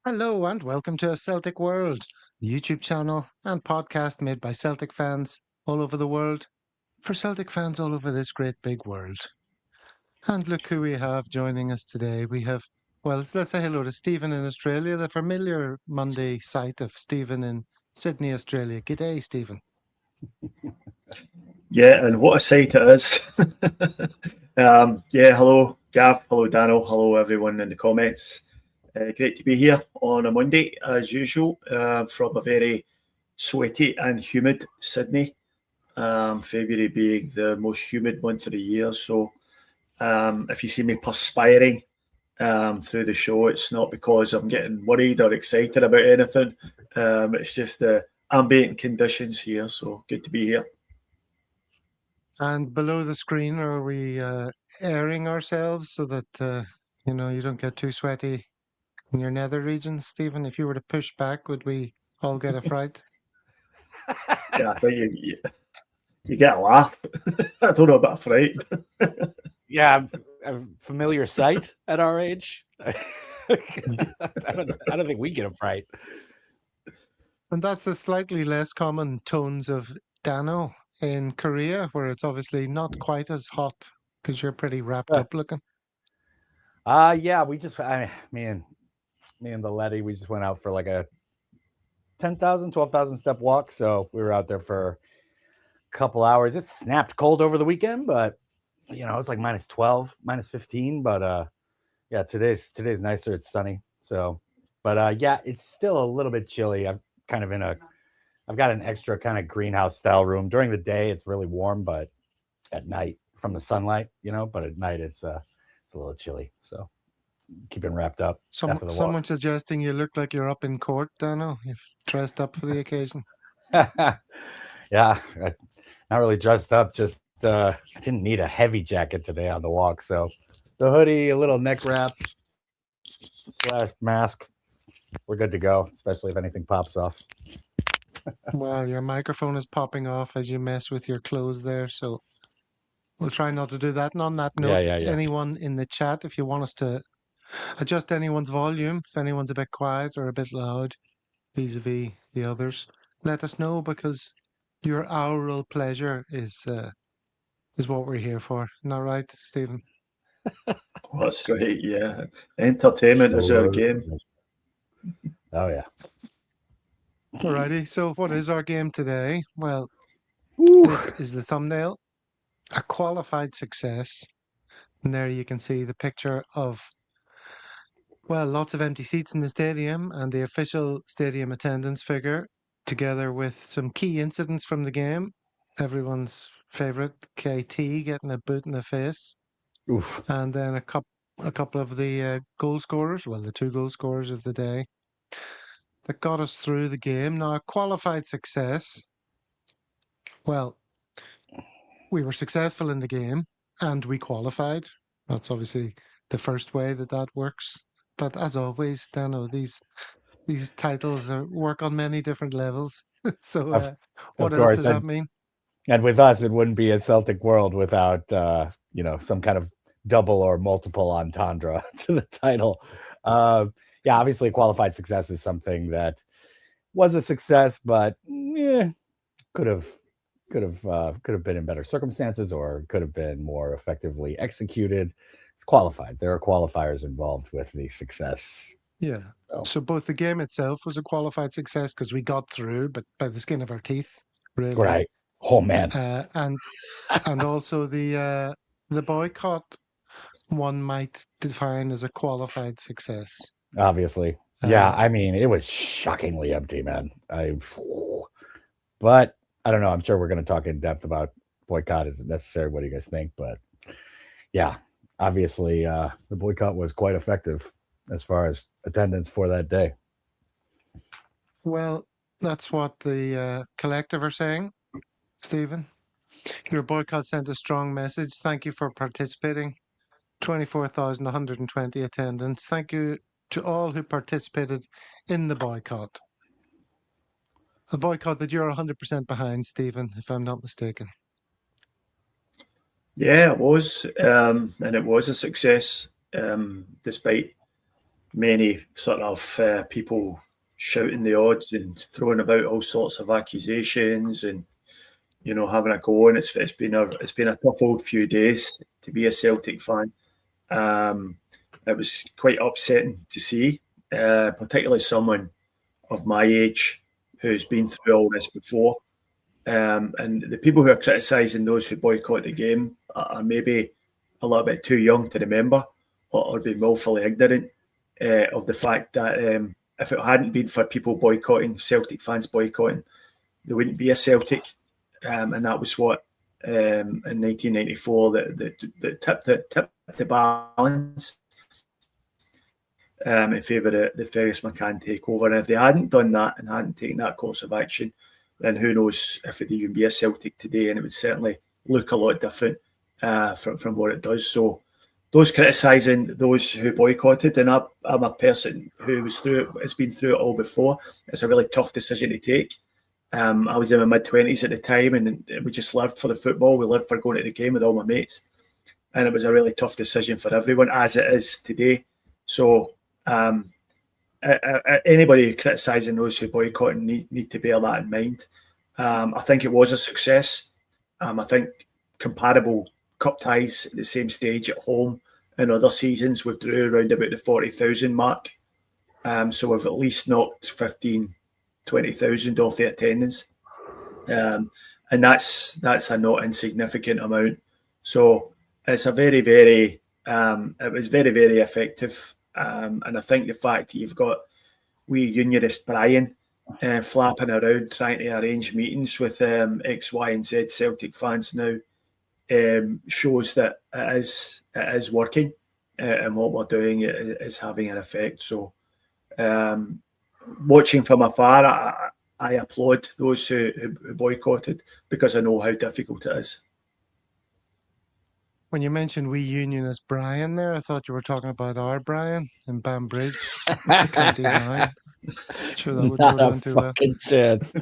Hello and welcome to A Celtic World, the YouTube channel and podcast made by Celtic fans all over the world for Celtic fans all over this great big world. And look who we have joining us today. We have, well, let's say hello to Stephen in Australia, the familiar Monday sight of Stephen in Sydney, Australia. G'day, Stephen. Yeah, and what a sight it is. Hello, Gav. Hello, Dano. Hello, everyone in the comments. Great to be here on a Monday, as usual, from a very sweaty and humid Sydney. February being the most humid month of the year. So if you see me perspiring through the show, it's not because I'm getting worried or excited about anything. It's just the ambient conditions here. So good to be here. And below the screen, are we airing ourselves so that, you don't get too sweaty in your nether regions, Stephen? If you were to push back, would we all get a fright? Yeah, I think you get a laugh. I don't know about a fright. Yeah, a familiar sight at our age. I don't think we get a fright. And that's the slightly less common tones of Dano in Korea, where it's obviously not quite as hot because you're pretty wrapped up looking. Yeah, me and the Letty, we just went out for like a 10,000, 12,000 step walk. So we were out there for a couple hours. It snapped cold over the weekend, but it's like minus 12, minus 15. But yeah, today's nicer. It's sunny. So, but yeah, it's still a little bit chilly. I've got an extra kind of greenhouse style room. During the day, it's really warm, but at night from the sunlight, but at night it's a little chilly. So keeping wrapped up. Someone suggesting you look like you're up in court, Dano. You've dressed up for the occasion. Yeah, not really dressed up. Just I didn't need a heavy jacket today on the walk, so the hoodie, a little neck wrap / mask. We're good to go, especially if anything pops off. Well, your microphone is popping off as you mess with your clothes there, so we'll try not to do that. And on that note, anyone in the chat, if you want us to adjust anyone's volume, if anyone's a bit quiet or a bit loud vis-a-vis the others, let us know, because your aural pleasure is what we're here for. Not right, Stephen? That's right, yeah. Entertainment is our game. Oh, yeah. Alrighty, so what is our game today? Well, this is the thumbnail, a qualified success. And there you can see the picture of, well, lots of empty seats in the stadium and the official stadium attendance figure, together with some key incidents from the game. Everyone's favourite, KT getting a boot in the face. Oof. And then a couple of the goal scorers, well, the two goal scorers of the day, that got us through the game. Now, a qualified success, well, we were successful in the game and we qualified. That's obviously the first way that works. But as always, Dano, these titles work on many different levels. So what else does that mean? And with us, it wouldn't be a Celtic world without, some kind of double or multiple entendre to the title. Yeah, obviously qualified success is something that was a success, but could have been in better circumstances or could have been more effectively executed. It's qualified. There are qualifiers involved with the success. Yeah. So both the game itself was a qualified success because we got through, but by the skin of our teeth, really. Right. Oh man. And also the boycott, one might define as a qualified success. Obviously. Yeah, I mean, it was shockingly empty, man. But I don't know. I'm sure we're going to talk in depth about boycott. Is it necessary? What do you guys think? But yeah, obviously, the boycott was quite effective as far as attendance for that day. Well, that's what the collective are saying, Stephen. Your boycott sent a strong message. Thank you for participating. 24,120 attendance. Thank you to all who participated in the boycott. A boycott that you're 100% behind, Stephen, if I'm not mistaken. Yeah, it was. And it was a success, despite many sort of people shouting the odds and throwing about all sorts of accusations and having a go. And it's been a tough old few days to be a Celtic fan. It was quite upsetting to see, particularly someone of my age who's been through all this before. And the people who are criticising those who boycott the game are maybe a little bit too young to remember or be willfully ignorant of the fact that if it hadn't been for people boycotting, Celtic fans boycotting, there wouldn't be a Celtic. And that was what in 1994 that tipped the balance in favour of the Fergus McCann takeover. And if they hadn't done that and hadn't taken that course of action, then who knows if it'd even be a Celtic today, and it would certainly look a lot different from what it does. So those criticising those who boycotted, and I'm a person who has been through it all before. It's a really tough decision to take. I was in my mid-20s at the time, and we just lived for the football. We lived for going to the game with all my mates, and it was a really tough decision for everyone, as it is today. So anybody criticising those who boycott need to bear that in mind. I think it was a success. I think comparable cup ties at the same stage at home in other seasons, we've drew around about the 40,000 mark. So we've at least knocked 15,000, 20,000 off the attendance. And that's a not insignificant amount. So it's a very, very, it was very, very effective. And I think the fact that you've got wee unionist Brian flapping around trying to arrange meetings with X, Y, and Z Celtic fans now shows that it is working, and what we're doing is having an effect. So watching from afar, I applaud those who boycotted, because I know how difficult it is. When you mentioned wee unionist Brian there, I thought you were talking about our Brian in Banbridge, County Line. Sure, that would go down too well. Chance.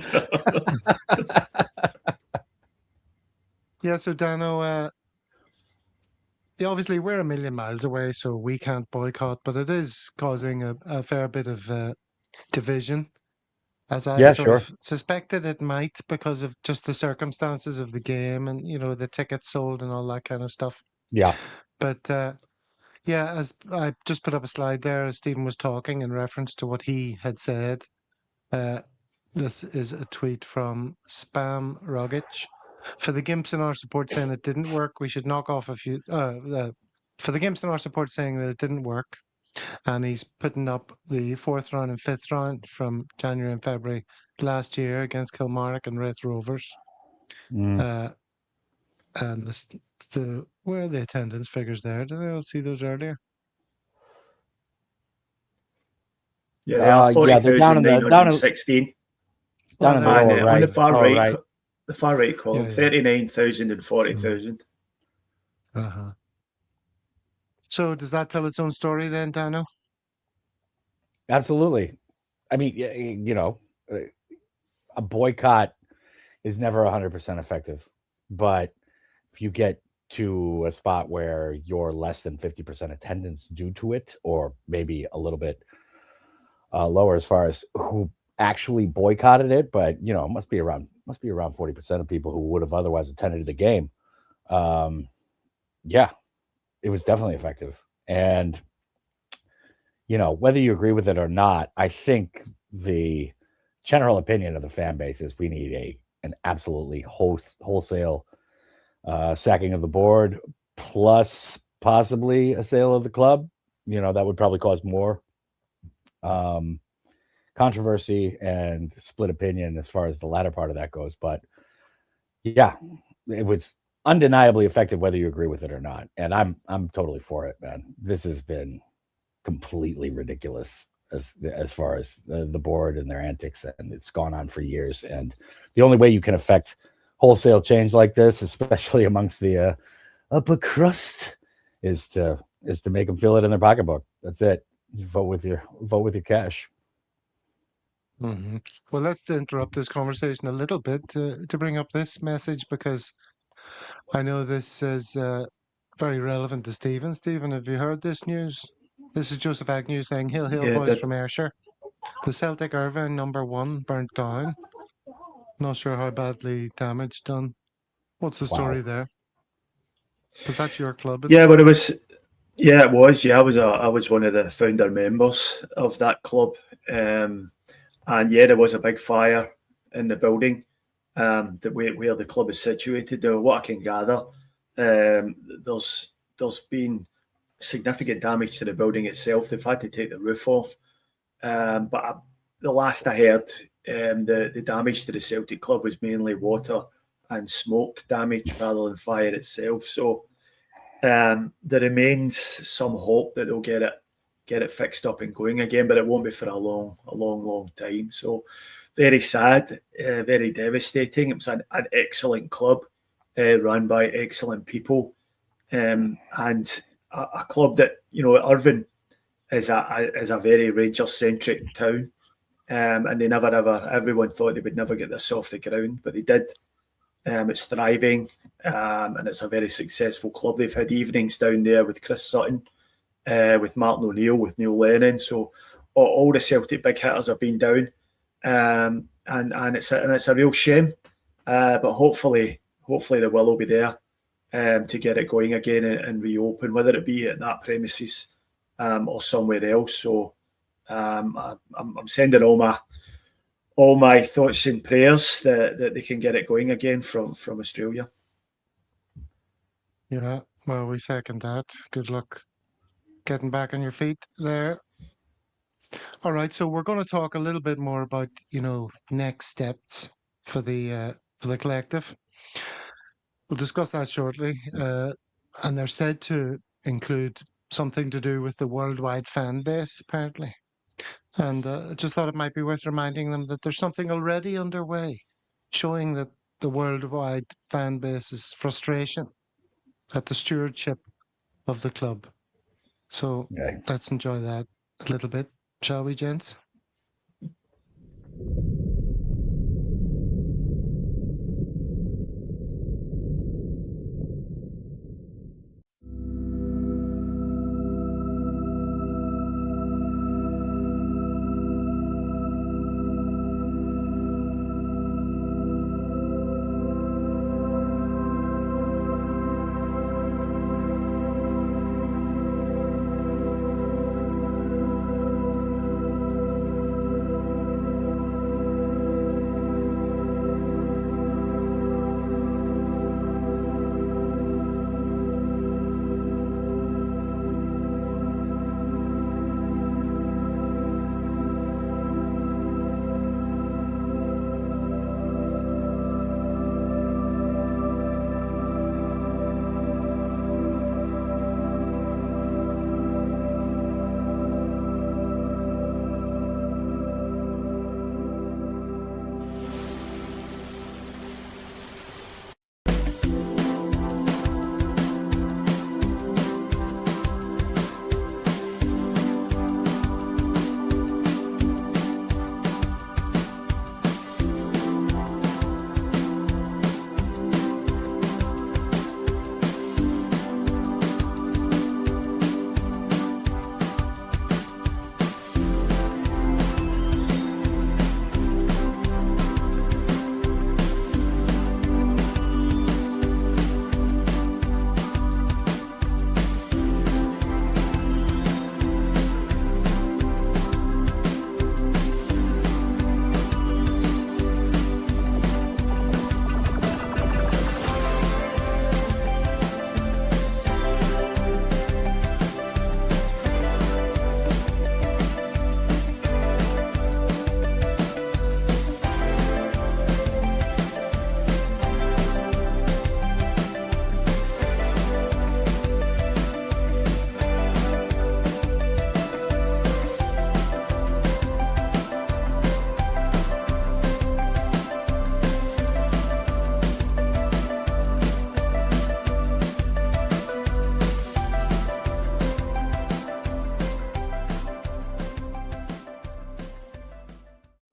Yeah, so Dano, obviously we're a million miles away, so we can't boycott, but it is causing a fair bit of division, as I of suspected it might, because of just the circumstances of the game and, the tickets sold and all that kind of stuff. Yeah. But yeah, as I just put up a slide there as Stephen was talking in reference to what he had said. This is a tweet from Spam Rogic. For the Gimps in our support saying it didn't work, we should knock off a few. For the Gimps in our support saying that it didn't work, and he's putting up the 4th round and 5th round from January and February last year against Kilmarnock and Raith Rovers. And where are the attendance figures there? Did I see those earlier? Yeah, they are 40,916. Down in the lower right. On the far right, the far right column, 39,000 and 40,000. Uh-huh. So does that tell its own story then, Dano? Absolutely. I mean, a boycott is never 100% effective, but if you get to a spot where you're less than 50% attendance due to it, or maybe a little bit lower as far as who actually boycotted it, but it must be around 40% of people who would have otherwise attended the game. Yeah, it was definitely effective. And whether you agree with it or not, I think the general opinion of the fan base is we need an absolutely wholesale sacking of the board, plus possibly a sale of the club. That would probably cause more controversy and split opinion as far as the latter part of that goes. But yeah, it was undeniably effective, whether you agree with it or not. And I'm totally for it, man. This has been completely ridiculous as far as the board and their antics, and it's gone on for years. And the only way you can affect wholesale change like this, especially amongst the upper crust, is to make them feel it in their pocketbook. That's it. You vote with your cash. Mm-hmm. Well, let's interrupt this conversation a little bit to bring up this message, because I know this is very relevant to Stephen. Stephen, have you heard this news? This is Joseph Agnew saying, "Hill Hill Yeah, boys that, from Ayrshire. The Celtic Irvine #1 burnt down. Not sure how badly damage done. What's the story Wow. there? Because that's your club, isn't yeah, it?" but it was. Yeah, it was. Yeah, I was one of the founder members of that club, and yeah, there was a big fire in the building, where the club is situated. What I can gather, there's been significant damage to the building itself. They've had to take the roof off, but the last I heard, the damage to the Celtic club was mainly water and smoke damage rather than fire itself. So. There remains some hope that they'll get it fixed up and going again, but it won't be for a long time. So very sad, very devastating. It was an excellent club run by excellent people, and a club that Irvine is a very Rangers centric town, and they never ever everyone thought they would never get this off the ground, but they did. It's thriving, and it's a very successful club. They've had evenings down there with Chris Sutton, with Martinoneill, with Neil Lennon. So all the Celtic big hitters have been down, and it's a real shame. But hopefully the will be there to get it going again and reopen, whether it be at that premises or somewhere else. So I'm sending all my thoughts and prayers that they can get it going again from Australia. Yeah, well, we second that. Good luck getting back on your feet there. All right, so we're going to talk a little bit more about, next steps for the collective. We'll discuss that shortly. And they're said to include something to do with the worldwide fan base, apparently. And I just thought it might be worth reminding them that there's something already underway, showing that the worldwide fan base's frustration at the stewardship of the club. So Okay. let's enjoy that a little bit, shall we, gents?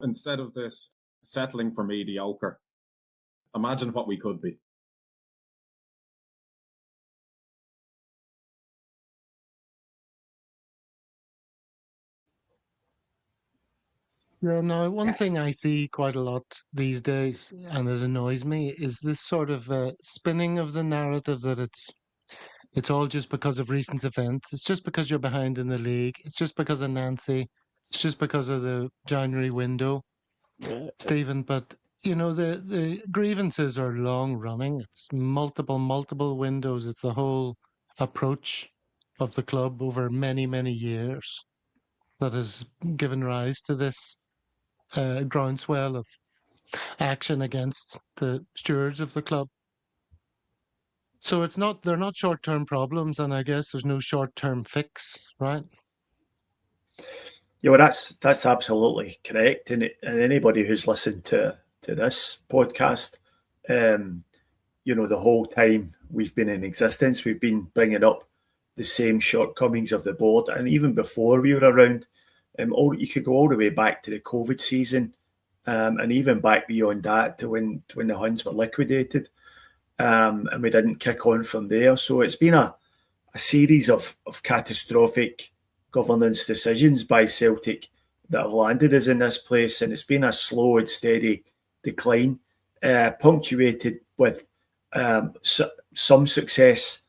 Instead of this settling for mediocre, imagine what we could be. Yeah, now, one Yes. thing I see quite a lot these days, and it annoys me, is this sort of spinning of the narrative that it's all just because of recent events. It's just because you're behind in the league. It's just because of Nancy. It's just because of the January window, Stephen. But the grievances are long running. It's multiple windows. It's the whole approach of the club over many, many years that has given rise to this groundswell of action against the stewards of the club. So they're not short-term problems, and I guess there's no short-term fix, right? Yeah, well, that's absolutely correct. And anybody who's listened to this podcast, the whole time we've been in existence, we've been bringing up the same shortcomings of the board, and even before we were around, you could go all the way back to the COVID season, and even back beyond that to when the Huns were liquidated, and we didn't kick on from there. So it's been a series of catastrophic governance decisions by Celtic that have landed us in this place, and it's been a slow and steady decline, punctuated with some success,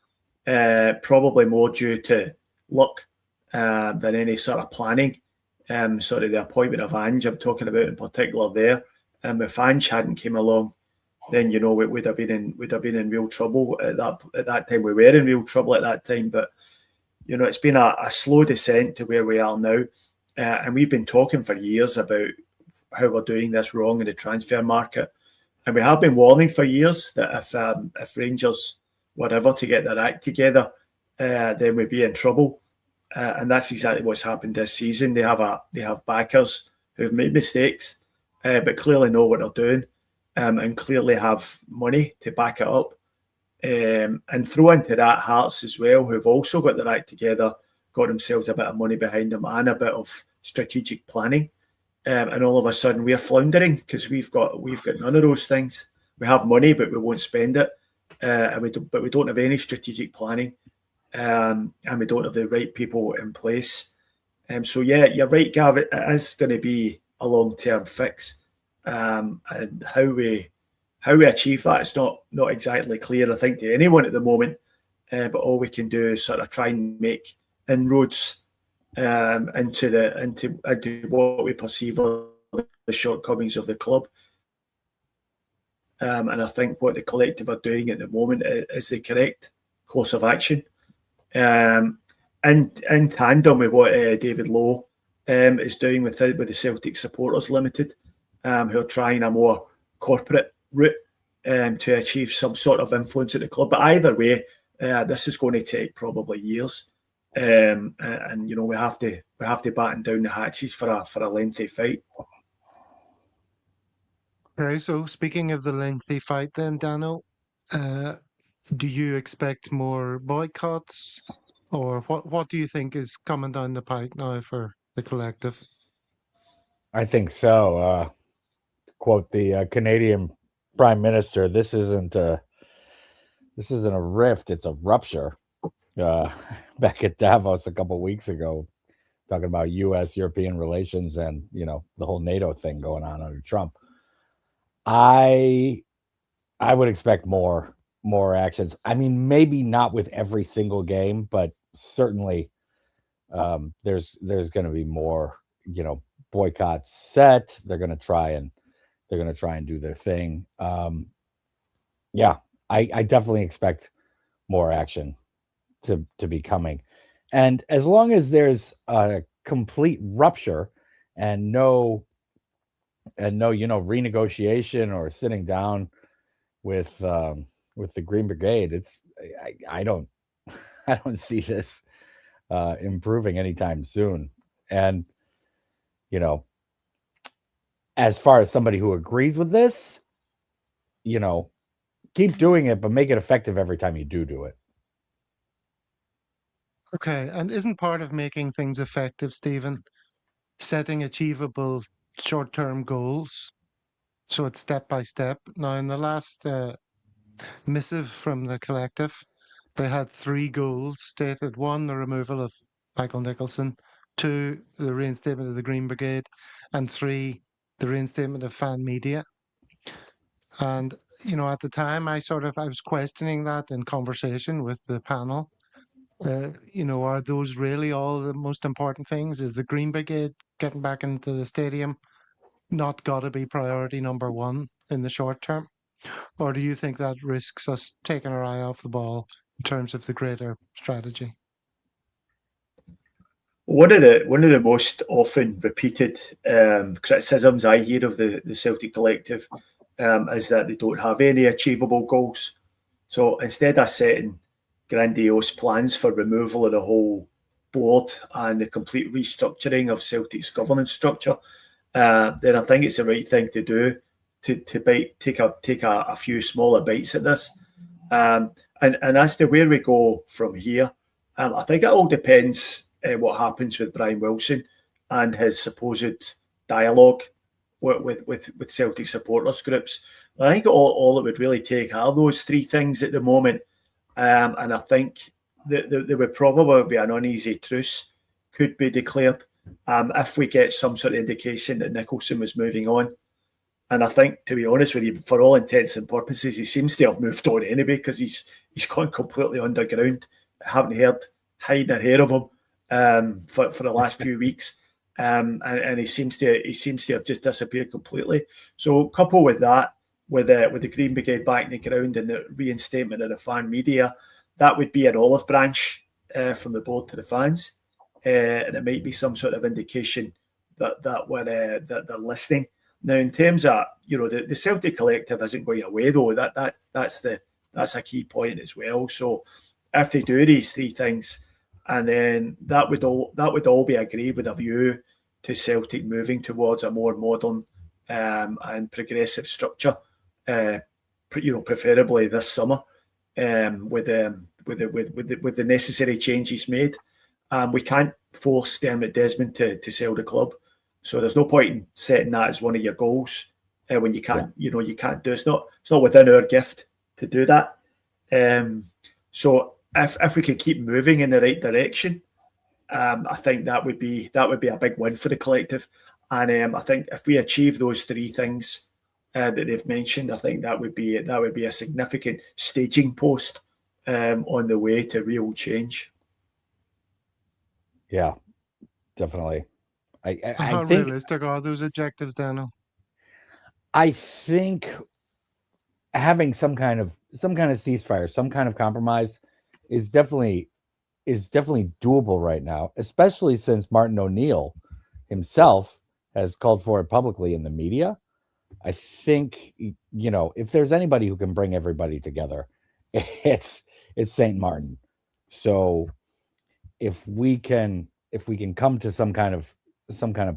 probably more due to luck than any sort of planning. Sort of the appointment of Ange I'm talking about in particular there. If Ange hadn't came along, then we would have been in real trouble at that time. We were in real trouble at that time, but it's been a slow descent to where we are now, and we've been talking for years about how we're doing this wrong in the transfer market, and we have been warning for years that if Rangers were ever to get their act together, then we'd be in trouble, and that's exactly what's happened this season. They have backers who've made mistakes, but clearly know what they're doing. And clearly have money to back it up. And throw into that Hearts as well, who've also got their act together, got themselves a bit of money behind them and a bit of strategic planning. And all of a sudden we're floundering because we've got none of those things. We have money, but we won't spend it. But we don't have any strategic planning. And we don't have the right people in place. So yeah, you're right, Gav. It is going to be a long-term fix. And how we achieve that, it's not exactly clear, I think, to anyone at the moment. But all we can do is sort of try and make inroads into what we perceive are the shortcomings of the club. And I think what the collective are doing at the moment is the correct course of action. And in tandem with what David Lowe is doing with the Celtic Supporters Limited, who are trying a more corporate route to achieve some sort of influence at the club. But either way, this is going to take probably years, and we have to batten down the hatches for a lengthy fight. Okay, so speaking of the lengthy fight, then Dano, do you expect more boycotts, or what do you think is coming down the pike now for the collective? I think so. Quote the Canadian Prime Minister, this isn't a rift, it's a rupture. Back at Davos a couple of weeks ago, talking about U.S.-European relations and the whole NATO thing going on under Trump. I would expect more actions. I mean, maybe not with every single game, but certainly there's going to be more boycotts set. They're going to try and do their thing. Yeah, I definitely expect more action to be coming. And as long as there's a complete rupture and no renegotiation or sitting down with the Green Brigade, I don't see this improving anytime soon. And as far as somebody who agrees with this, keep doing it, but make it effective every time you do it. Okay, and isn't part of making things effective, Stephen, setting achievable short-term goals? So it's step by step. Now, in the last missive from the collective, they had 3 goals stated. 1, the removal of Michael Nicholson. 2, the reinstatement of the Green Brigade, and 3, the reinstatement of fan media. And, at the time, I was questioning that in conversation with the panel. Are those really all the most important things? Is the Green Brigade getting back into the stadium not got to be priority number one in the short term? Or do you think that risks us taking our eye off the ball in terms of the greater strategy? One of the most often repeated criticisms I hear of the Celtic collective is that they don't have any achievable goals. So instead of setting grandiose plans for removal of the whole board and the complete restructuring of Celtic's governance structure, then I think it's the right thing to do to take a few smaller bites at this. And as to where we go from here, I think it all depends what happens with Brian Wilson and his supposed dialogue with Celtic supporters groups. I think all it would really take are those 3 things at the moment. And I think that there would probably be an uneasy truce could be declared if we get some sort of indication that Nicholson was moving on. And I think, to be honest with you, for all intents and purposes, he seems to have moved on anyway, because he's gone completely underground. I haven't heard hide or hair of him for the last few weeks, and he seems to have just disappeared completely. So, coupled with that, with the Green Brigade back in the ground and the reinstatement of the fan media, that would be an olive branch from the board to the fans, and it might be some sort of indication that they're listening. Now, in terms of the Celtic collective isn't going away though. That's a key point as well. So if they do these 3 things, and then that would all be agreed with a view to Celtic moving towards a more modern and progressive structure, preferably this summer, with the necessary changes made. We can't force Dermot Desmond to sell the club. So there's no point in setting that as one of your goals when you can't, you can't do it. It's not within our gift to do that. So if we could keep moving in the right direction, I think that would be a big win for the collective. And I think if we achieve those 3 things that they've mentioned, I think that would be a significant staging post on the way to real change. Yeah, definitely. How realistic are those objectives, Daniel? I think having some kind of ceasefire, some kind of compromise is definitely doable right now, especially since Martinoneill himself has called for it publicly in the media. I think, if there's anybody who can bring everybody together, it's St. Martin. So if we can come to some kind of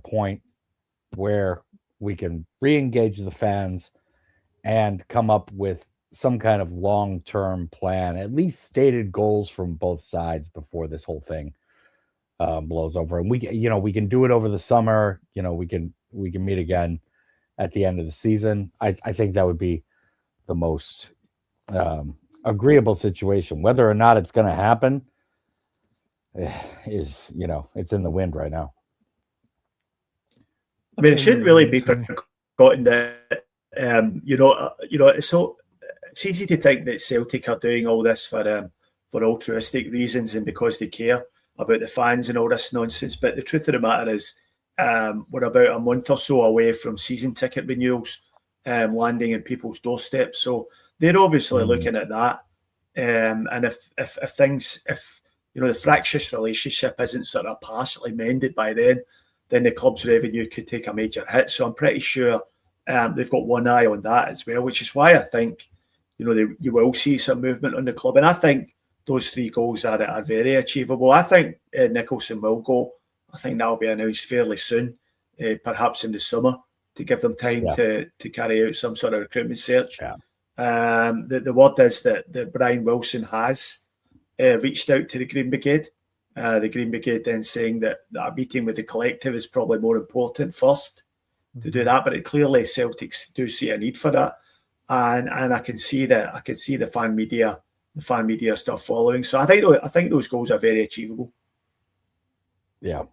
point where we can re-engage the fans and come up with some kind of long-term plan, at least stated goals from both sides before this whole thing blows over. And we can do it over the summer. We can meet again at the end of the season. I think that would be the most agreeable situation. Whether or not it's going to happen is, it's in the wind right now. I mean, it shouldn't really be forgotten that it's easy to think that Celtic are doing all this for altruistic reasons and because they care about the fans and all this nonsense. But the truth of the matter is, we're about a month or so away from season ticket renewals landing in people's doorsteps. So they're obviously looking at that. And if the fractious relationship isn't sort of partially mended by then the club's revenue could take a major hit. So I'm pretty sure they've got one eye on that as well, which is why I think you will see some movement on the club. And I think those 3 goals are very achievable. I think Nicholson will go. I think that'll be announced fairly soon, perhaps in the summer, to give them time to carry out some sort of recruitment search. Yeah. The word is that Brian Wilson has reached out to the Green Brigade. The Green Brigade then saying that a meeting with the collective is probably more important first to do that. But clearly Celtics do see a need for that, and I can see the fan media stuff following. So I think those goals are very achievable. Yeah,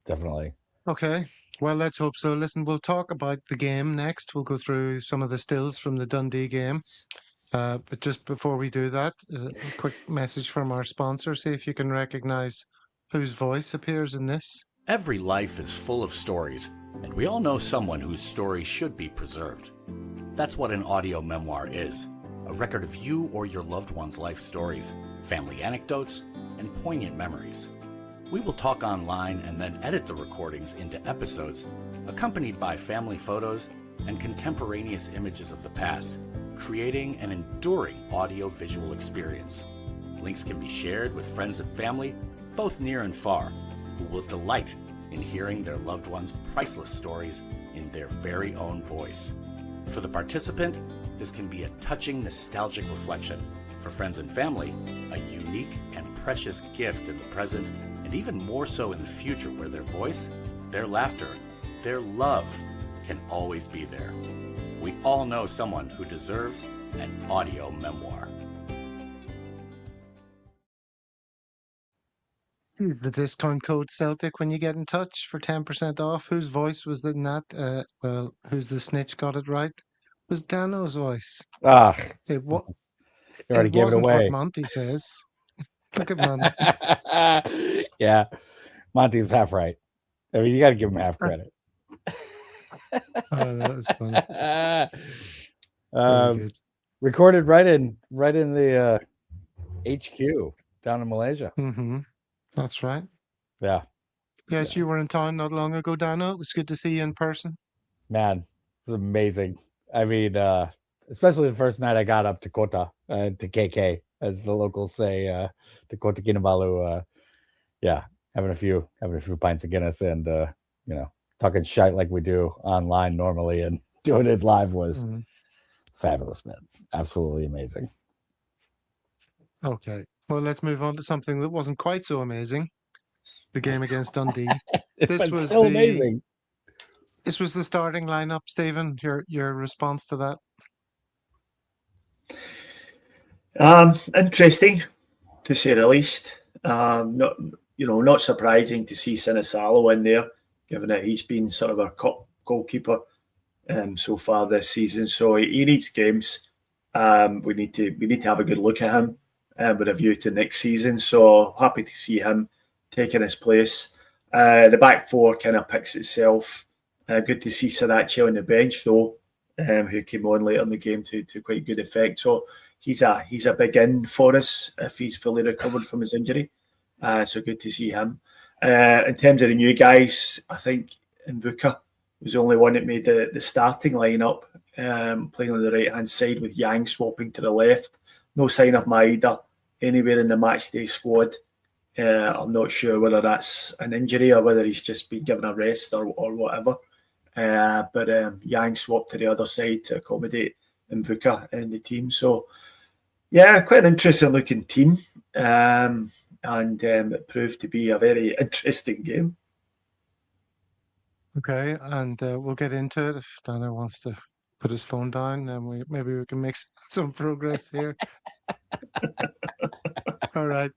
definitely. Okay. Well, let's hope so. Listen, we'll talk about the game next. We'll go through some of the stills from the Dundee game. But just before we do that, a quick message from our sponsor. See if you can recognize whose voice appears in this. Every life is full of stories, and we all know someone whose story should be preserved. That's what an audio memoir is, a record of you or your loved one's life stories, family anecdotes, and poignant memories. We will talk online and then edit the recordings into episodes, accompanied by family photos and contemporaneous images of the past, creating an enduring audio-visual experience. Links can be shared with friends and family, both near and far, who will delight in hearing their loved ones' priceless stories in their very own voice. For the participant, this can be a touching, nostalgic reflection. For friends and family, a unique and precious gift in the present, and even more so in the future, where their voice, their laughter, their love can always be there. We all know someone who deserves an audio memoir. Use the discount code Celtic when you get in touch for 10% off. Whose voice was in that? Well, who's the snitch got it right? It was Dano's voice. Ah, It, wa- you already it gave it wasn't what away. Monty says. Look at Monty. Yeah, Monty's half right. I mean, you got to give him half credit. Oh, that was funny. Very good. Recorded right in the HQ down in Malaysia. Mm-hmm. That's right. Yeah, Yes, you were in town not long ago, Dano. It was good to see you in person. man, it's amazing. I mean, especially the first night I got up to Kota, to KK, as the locals say, to Kota Kinabalu. Yeah, having a few pints of Guinness and talking shite like we do online normally and doing it live was fabulous, man. Absolutely amazing. Okay. Well, let's move on to something that wasn't quite so amazing. The game against Dundee. This was still amazing. This was the starting lineup, Stephen. Your response to that? Interesting, to say the least. Not surprising to see Sinisalo in there, given that he's been sort of our cup goalkeeper so far this season. So he needs games. We need to have a good look at him with a view to next season. So happy to see him taking his place. The back four kind of picks itself. Good to see Sarachi on the bench though, who came on later in the game to quite good effect. So he's a big in for us if he's fully recovered from his injury. So good to see him. In terms of the new guys, I think Nvuka was the only one that made the starting lineup, playing on the right hand side with Yang swapping to the left. No sign of Maeda anywhere in the matchday squad. I'm not sure whether that's an injury or whether he's just been given a rest or whatever. But Yang swapped to the other side to accommodate Nvuka in the team. So, yeah, quite an interesting looking team. And it proved to be a very interesting game. Okay, and we'll get into it. If Dano wants to put his phone down, then maybe we can make some progress here. All right.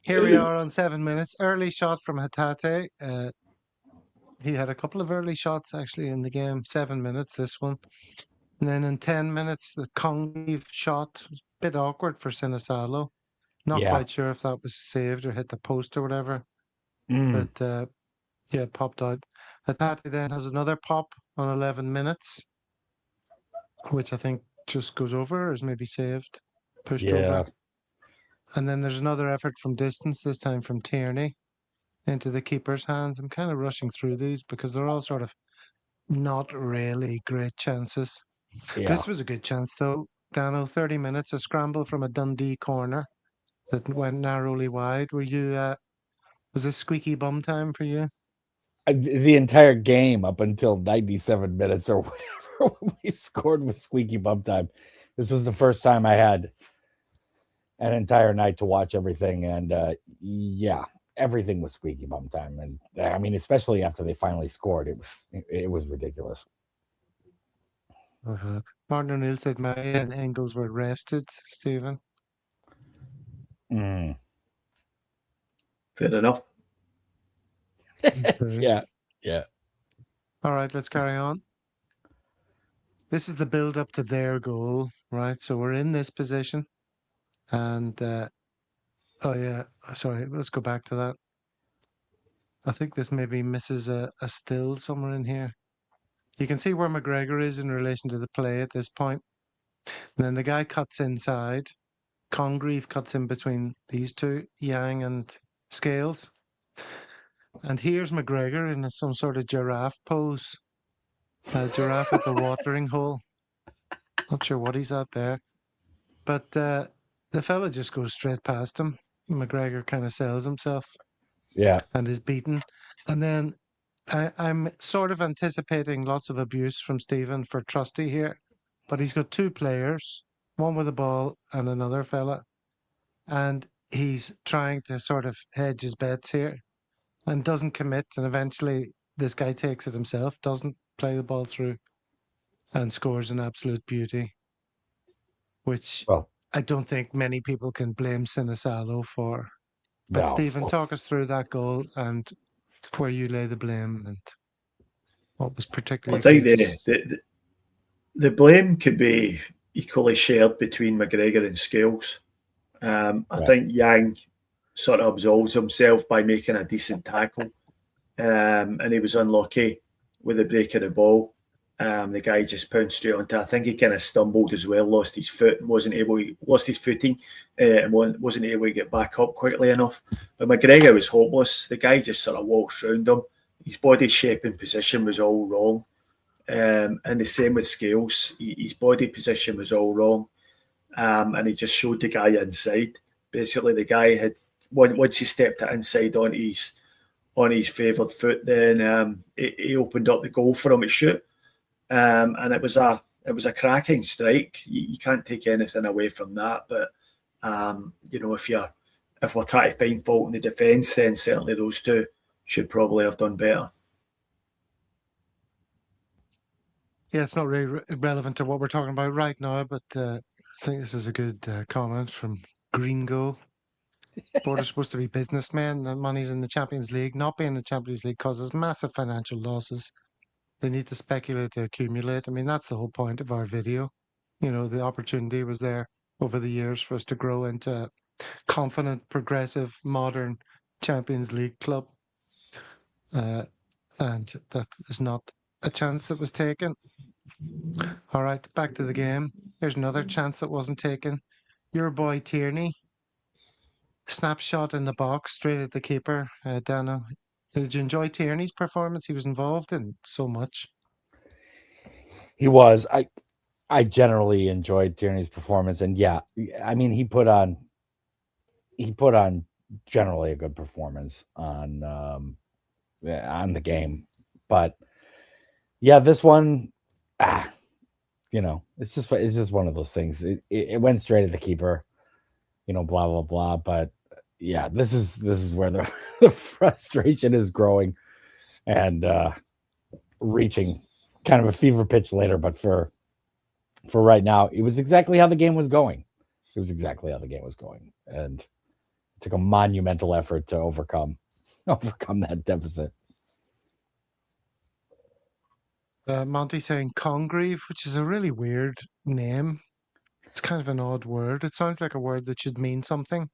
Here we are on 7 minutes. Early shot from Hatate. He had a couple of early shots actually in the game. 7 minutes, this one. And then in 10 minutes, the Congreve shot was a bit awkward for Sinisalo. Not quite sure if that was saved or hit the post or whatever. But yeah, popped out. Hatate then has another pop on 11 minutes, which I think just goes over or is maybe saved, pushed over. And then there's another effort from distance, this time from Tierney into the keeper's hands. I'm kind of rushing through these because they're all sort of not really great chances. Yeah. This was a good chance though. Dano, 30 minutes, a scramble from a Dundee corner that went narrowly wide. Were you, was this squeaky bum time for you? The entire game up until 97 minutes or whatever when we scored with squeaky bum time. This was the first time I had an entire night to watch everything, and everything was squeaky bum time. And I mean, especially after they finally scored, it was ridiculous. Martinoneill said Maya and Engels were rested, Stephen. Fair enough. Yeah. All right, let's carry on. This is the build up to their goal, right? So we're in this position. And, oh, yeah, sorry, let's go back to that. I think this maybe misses a still somewhere in here. You can see where McGregor is in relation to the play at this point. And then the guy cuts inside. Congreve cuts in between these two, Yang and Scales. And here's McGregor in some sort of giraffe pose. Giraffe at the watering hole. Not sure what he's at there. But the fella just goes straight past him. McGregor kind of sells himself. Yeah. And is beaten. And then I'm sort of anticipating lots of abuse from Stephen for Trusty here. But he's got two players, one with the ball and another fella. And he's trying to sort of hedge his bets here and doesn't commit. And eventually this guy takes it himself, doesn't play the ball through and scores an absolute beauty, which I don't think many people can blame Sinisalo for. But Stephen, talk us through that goal and where you lay the blame and what was particularly I think the blame could be equally shared between McGregor and Scales. I think Yang sort of absolves himself by making a decent tackle, and he was unlucky with the break of the ball. The guy just pounced straight onto. I think he kind of stumbled as well, lost his foot, and lost his footing, and wasn't able to get back up quickly enough. But McGregor was hopeless. The guy just sort of walked round him. His body shape and position was all wrong, and the same with Scales. His body position was all wrong, and he just showed the guy inside. Basically, the guy had once he stepped it inside on his favoured foot, then he opened up the goal for him to shoot. And it was a cracking strike. You can't take anything away from that. But if we're trying to find fault in the defence, then certainly those two should probably have done better. Yeah, it's not really relevant to what we're talking about right now, but I think this is a good comment from Gringo. Board are supposed to be businessmen. The money's in the Champions League. Not being in the Champions League causes massive financial losses. They need to speculate to accumulate. I mean, that's the whole point of our video. The opportunity was there over the years for us to grow into a confident, progressive, modern Champions League club. And that is not a chance that was taken. All right, back to the game. Here's another chance that wasn't taken. Your boy Tierney. Snapshot in the box, straight at the keeper. Dano, did you enjoy Tierney's performance? He was involved in so much. He was. I generally enjoyed Tierney's performance, and I mean he put on generally a good performance on the game, but this one, it's just one of those things. It went straight at the keeper, blah blah blah. But this is where the frustration is growing and reaching kind of a fever pitch later. But for right now, it was exactly how the game was going. And it took a monumental effort to overcome that deficit. Monty saying Congreve, which is a really weird name. It's kind of an odd word. It sounds like a word that should mean something.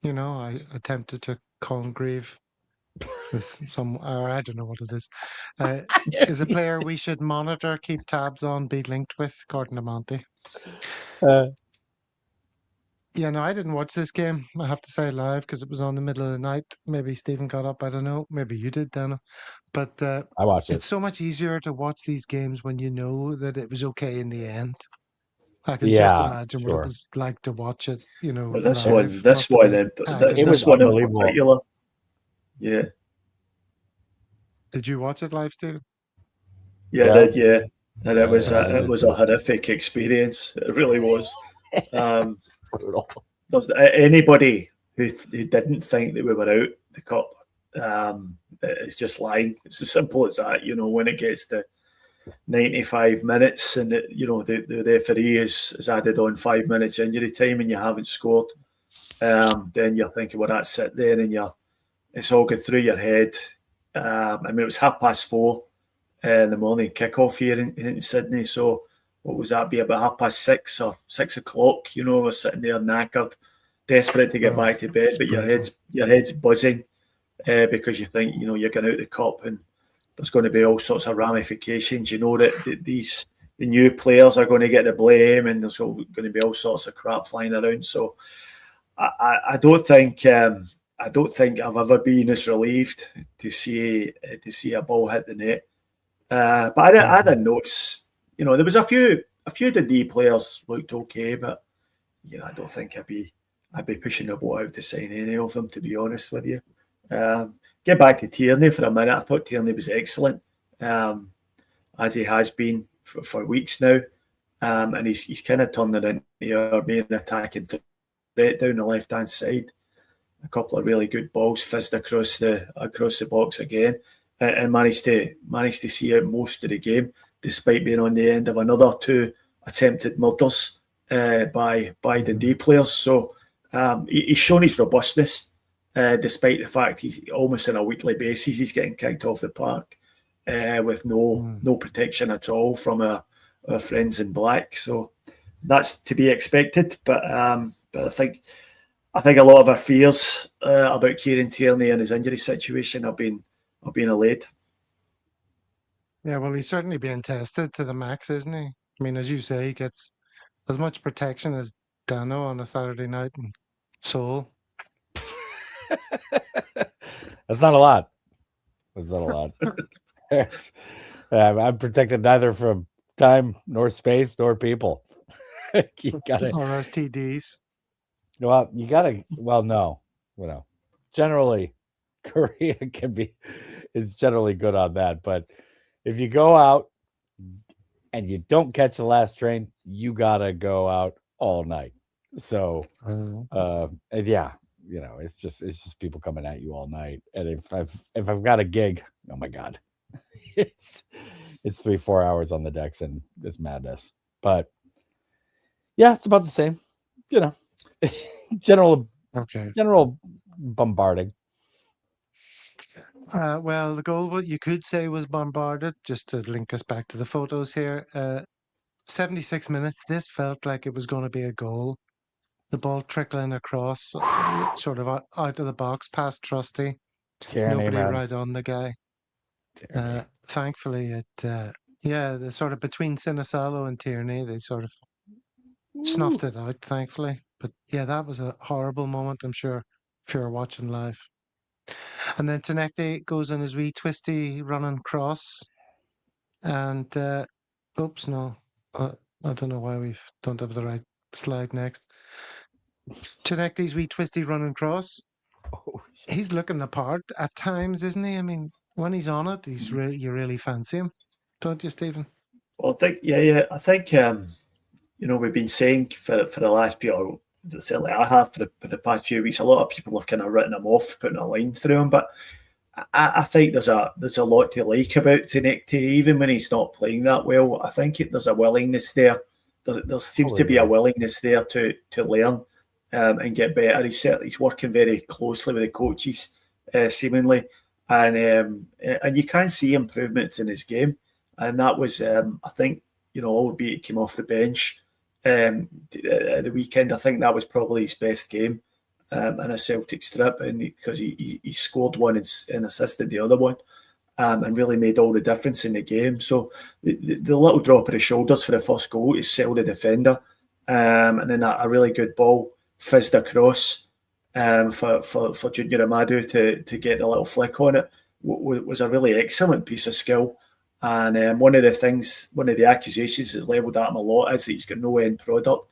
I attempted to Congreve with or I don't know what it is. Is a player we should monitor, keep tabs on, be linked with, according to Monty. I didn't watch this game, I have to say, live, because it was on the middle of the night. Maybe Stephen got up, I don't know. Maybe you did, Dana. But I watched it. It's so much easier to watch these games when you know that it was okay in the end. I can Yeah, just imagine what sure. it was like to watch it, you know. Well, this live. one, Must this have one, been in It was unbelievable. particular. Yeah, Did you watch it live, Stephen? yeah, Yeah. I did, yeah. And it was Yeah. a horrific experience. It really was. Brutal. There's anybody who didn't think that we were out the cup, it's just lying. It's as simple as that. When it gets to 95 minutes and the referee has added on 5 minutes injury time and you haven't scored, then you're thinking, well, that's it then, and it's all going through your head. I mean, it was 4:30 in the morning kickoff here in Sydney. So what was that? Be about 6:30 or 6 o'clock. You know, we're sitting there knackered, desperate to get back to bed, but your head's buzzing because you think, you know, you're going out the cup and there's going to be all sorts of ramifications. You know that the new players are going to get the blame, and there's going to be all sorts of crap flying around. So I don't think I've ever been as relieved to see a ball hit the net. But I didn't notice. You know, there was a few Dundee players looked okay, but you know, I don't think I'd be pushing the boat out to sign any of them, to be honest with you. Get back to Tierney for a minute. I thought Tierney was excellent, as he has been for weeks now, and he's kind of turned it into our main attacking threat down the left hand side. A couple of really good balls fizzed across the box again, and managed to see out most of the game, despite being on the end of another 2 attempted murders by Dundee players. So he's shown his robustness, despite the fact he's almost on a weekly basis he's getting kicked off the park with no protection at all from our friends in black. So that's to be expected. But I think a lot of our fears about Kieran Tierney and his injury situation have been allayed. Yeah, well, he's certainly being tested to the max, isn't he? I mean, as you say, he gets as much protection as Dano on a Saturday night in Seoul. That's not a lot. I'm protected neither from time, nor space, nor people. You gotta, or STDs. Well, you gotta. Well, no, you know, generally, Korea is generally good on that. But if you go out and you don't catch the last train, you gotta go out all night. So, yeah, you know, it's just people coming at you all night. And if I've got a gig, oh my God, it's 3-4 hours on the decks and it's madness. But yeah, it's about the same, you know. General bombarding. Well, the goal, what you could say, was bombarded. Just to link us back to the photos here, 76 minutes. This felt like it was going to be a goal. The ball trickling across, sort of out of the box, past Trusty. Tierney, nobody man. right on the guy. Thankfully, the sort of between Sinisalo and Tierney, they sort of snuffed it out, thankfully. But yeah, that was a horrible moment, I'm sure, if you're watching live. And then Tenekte goes on his wee twisty running cross. And, oops, no. I don't know why we don't have the right slide next. Tenekte's wee twisty running cross. He's looking the part at times, isn't he? I mean, when he's on it, you really fancy him, don't you, Stephen? Well, I think you know, we've been saying for the last few, certainly I have for the past few weeks, a lot of people have kind of written him off, putting a line through him. But I think there's a lot to like about Tenekte, even when he's not playing that well. I think there's a willingness there. There seems to be a willingness there to learn and get better. He's working very closely with the coaches, seemingly, and you can see improvements in his game. And that was, I think, you know, albeit he came off the bench the weekend, I think that was probably his best game in a Celtic strip, and because he scored one and assisted the other one, and really made all the difference in the game. So the little drop of the shoulders for the first goal to sell the defender, and then a really good ball fizzed across for Junior Amadou to get a little flick on it was a really excellent piece of skill. And one of the accusations that's levelled at him a lot is that he's got no end product.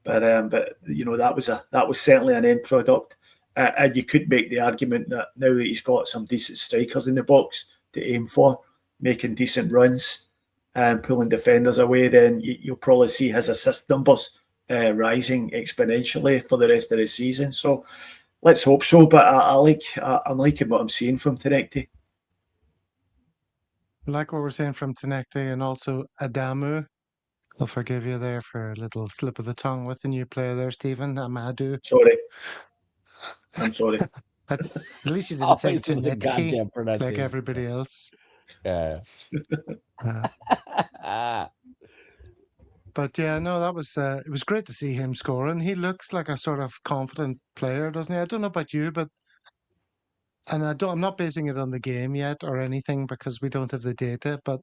But you know, that was certainly an end product. And you could make the argument that now that he's got some decent strikers in the box to aim for, making decent runs and pulling defenders away, then you'll probably see his assist numbers rising exponentially for the rest of the season. So let's hope so. But I'm liking what I'm seeing from Tenekte. Like what we're saying from Tenekte, and also Adamu. I'll forgive you there for a little slip of the tongue with the new player there, Stephen. Amadou. Sorry. I'm sorry. At least you didn't say Always with the Tunetki goddamn like pronunciation. everybody else. Yeah. But yeah, no, that was it was great to see him scoring. He looks like a sort of confident player, doesn't he? I don't know about you, but I'm not basing it on the game yet or anything because we don't have the data. But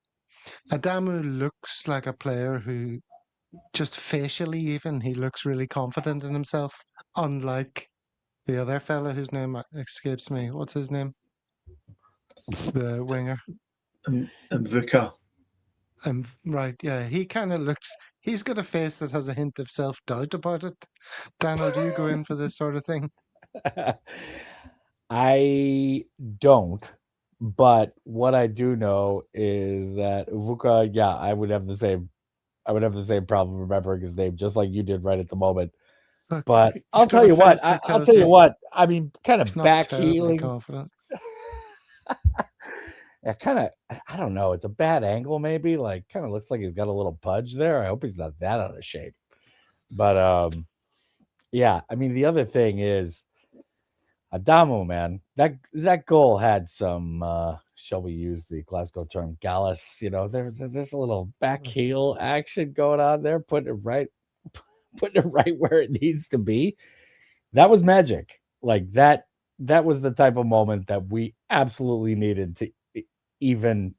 Adamu looks like a player who, just facially, even he looks really confident in himself. Unlike the other fella whose name escapes me. What's his name? The winger. Mvuka. Right, yeah. He kind of looks. He's got a face that has a hint of self-doubt about it. Daniel, do you go in for this sort of thing? I don't, but what I do know is that Vuka, yeah, I would have the same problem remembering his name, just like you did right at the moment. Look, But he's I'll got tell a you what, face that I'll tells tell you you what. I mean, kind he's of not back terribly healing. confident. Yeah, kind of. I don't know. It's a bad angle, maybe. Like, kind of looks like he's got a little pudge there. I hope he's not that out of shape. But yeah. I mean, the other thing is Adamo, man. That goal had some. Shall we use the Glasgow term, gallus? You know, there's a little back heel action going on there, putting it right where it needs to be. That was magic. Like that was the type of moment that we absolutely needed to even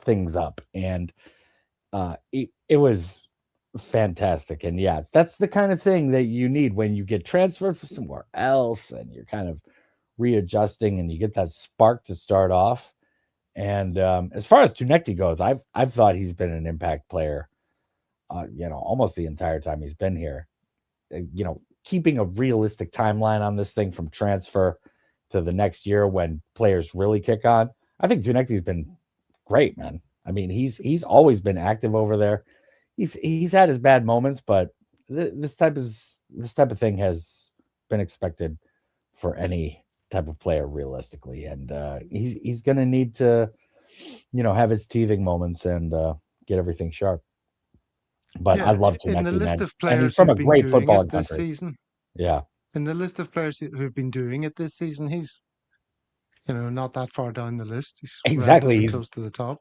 things up, and it was fantastic. And yeah, that's the kind of thing that you need when you get transferred from somewhere else and you're kind of readjusting and you get that spark to start off. And as far as Tunekti goes, I've thought he's been an impact player, almost the entire time he's been here. Keeping a realistic timeline on this thing from transfer to the next year when players really kick on, I think Tunekti's been great, man. I mean, he's always been active over there. He's had his bad moments, but this type of thing has been expected for any type of player realistically, and he's going to need to, have his teething moments and get everything sharp. But I love Tunekti, in the list man. of And he's players from a who've been great doing footballing it this country. season. Yeah. In the list of players who've been doing it this season, he's, not that far down the list. He's Exactly. relatively He's close to the top.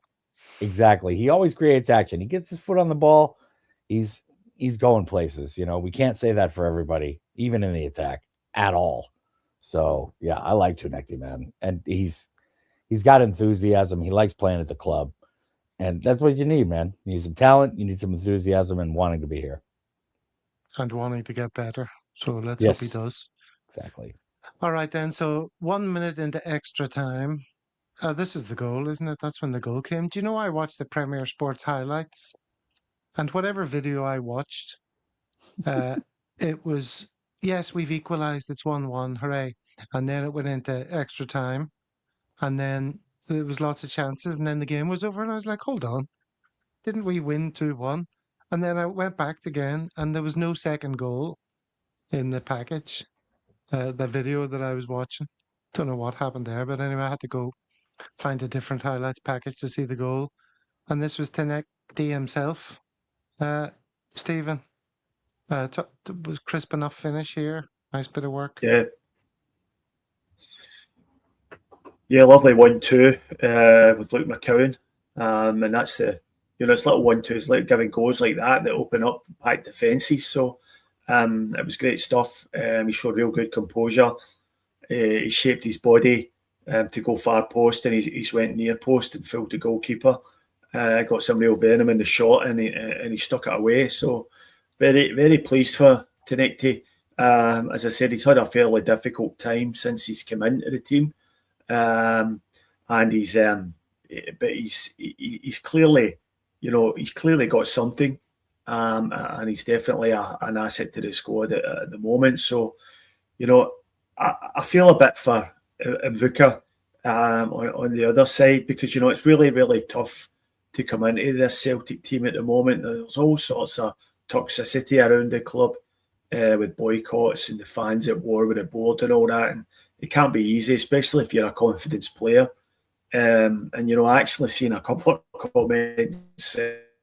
exactly. He always creates action. He gets his foot on the ball. He's going places. We can't say that for everybody, even in the attack at all. So yeah, I like Tunekti, man, and he's got enthusiasm. He likes playing at the club, and that's what you need, man. You need some talent. You need some enthusiasm and wanting to be here and wanting to get better. So let's hope he does. Exactly. All right then. So 1 minute into extra time. This is the goal, isn't it? That's when the goal came. Do you know I watched the Premier Sports highlights? And whatever video I watched, it was, yes, we've equalised. It's 1-1. Hooray. And then it went into extra time. And then there was lots of chances. And then the game was over. And I was like, hold on. Didn't we win 2-1? And then I went back again. And there was no second goal in the package, the video that I was watching. Don't know what happened there. But anyway, I had to go find a different highlights package to see the goal. And this was Tunekti himself. Stephen, was crisp enough finish here. Nice bit of work. Yeah, lovely 1-2 with Luke McCowan. And that's it's little 1-2s, like giving goals like that open up back defences. So it was great stuff. He showed real good composure. He shaped his body to go far post, and he's went near post and fooled the goalkeeper. Got some real venom in the shot, and he stuck it away. So very, very pleased for Tunekti. As I said, he's had a fairly difficult time since he's come into the team, and he's clearly, he's clearly got something, and he's definitely an asset to the squad at the moment. So, I feel a bit for Mvuka on the other side, because it's really, really tough to come into this Celtic team at the moment. There's all sorts of toxicity around the club with boycotts and the fans at war with the board and all that, and it can't be easy, especially if you're a confidence player. And I actually seen a couple of comments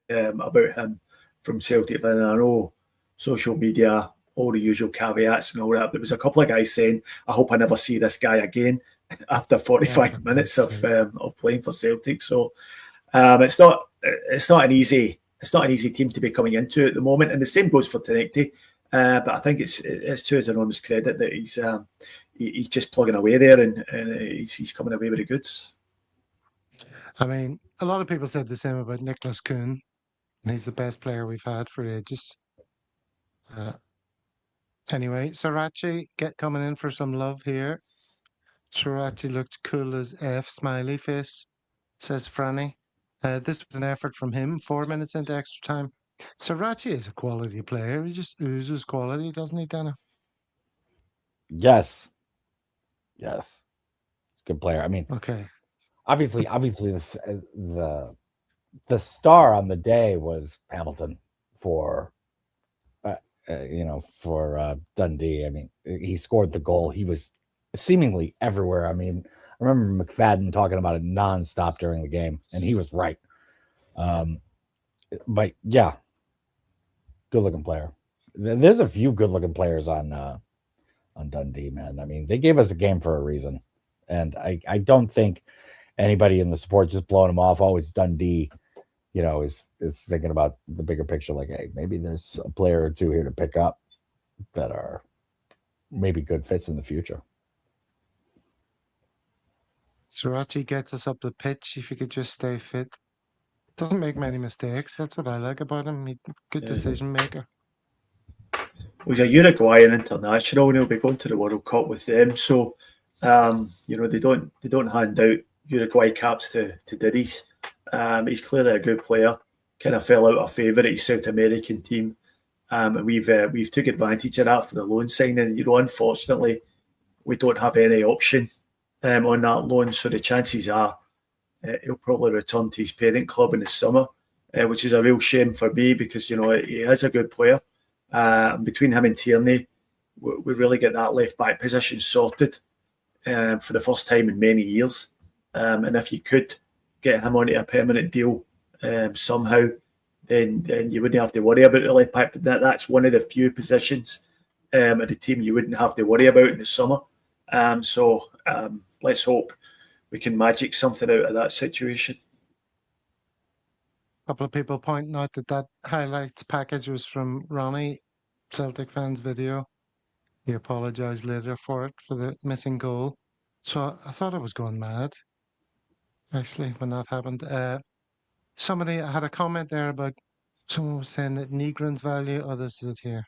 about him from Celtic, and I know social media all the usual caveats and all that. There was a couple of guys saying, "I hope I never see this guy again," after 45 minutes of playing for Celtic. So it's not an easy team to be coming into at the moment, and the same goes for Tenecti. But I think it's to his enormous credit that he's just plugging away there, and he's coming away with the goods. I mean, a lot of people said the same about Nicholas Kuhn, and he's the best player we've had for ages. Anyway, Sriracha coming in for some love here. Sriracha looked cool as F, smiley face, says Franny. This was an effort from him, 4 minutes into extra time. Sriracha is a quality player. He just oozes quality, doesn't he, Dana? Yes. Good player. I mean, okay. Obviously, the star on the day was Hamilton for Dundee. I mean, he scored the goal. He was seemingly everywhere. I mean, I remember McFadden talking about it nonstop during the game, and he was right. But yeah, good-looking player. There's a few good-looking players on Dundee, man. I mean, they gave us a game for a reason, and I don't think anybody in the support just blowing them off. Always Dundee, is thinking about the bigger picture. Like, hey, maybe there's a player or two here to pick up that are maybe good fits in the future. Sriracha gets us up the pitch if he could just stay fit. Doesn't make many mistakes. That's what I like about him. He's a good decision maker. He's a Uruguayan international, and he'll be going to the World Cup with them. So, they don't hand out Uruguay caps to Diddy's. He's clearly a good player. Kind of fell out of favour at his South American team, and we've took advantage of that for the loan signing. Unfortunately, we don't have any option on that loan, so the chances are he'll probably return to his parent club in the summer, which is a real shame for me because he is a good player. Between him and Tierney, we really get that left back position sorted for the first time in many years. And if you could get him onto a permanent deal somehow, then you wouldn't have to worry about the left back. But that's one of the few positions of the team you wouldn't have to worry about in the summer. So let's hope we can magic something out of that situation. A couple of people pointing out that highlights package was from Ronnie, Celtic fans video. He apologised later for the missing goal. So I thought I was going mad, actually, when that happened. Somebody had a comment there about someone was saying that Negron's value. Oh, this is it here.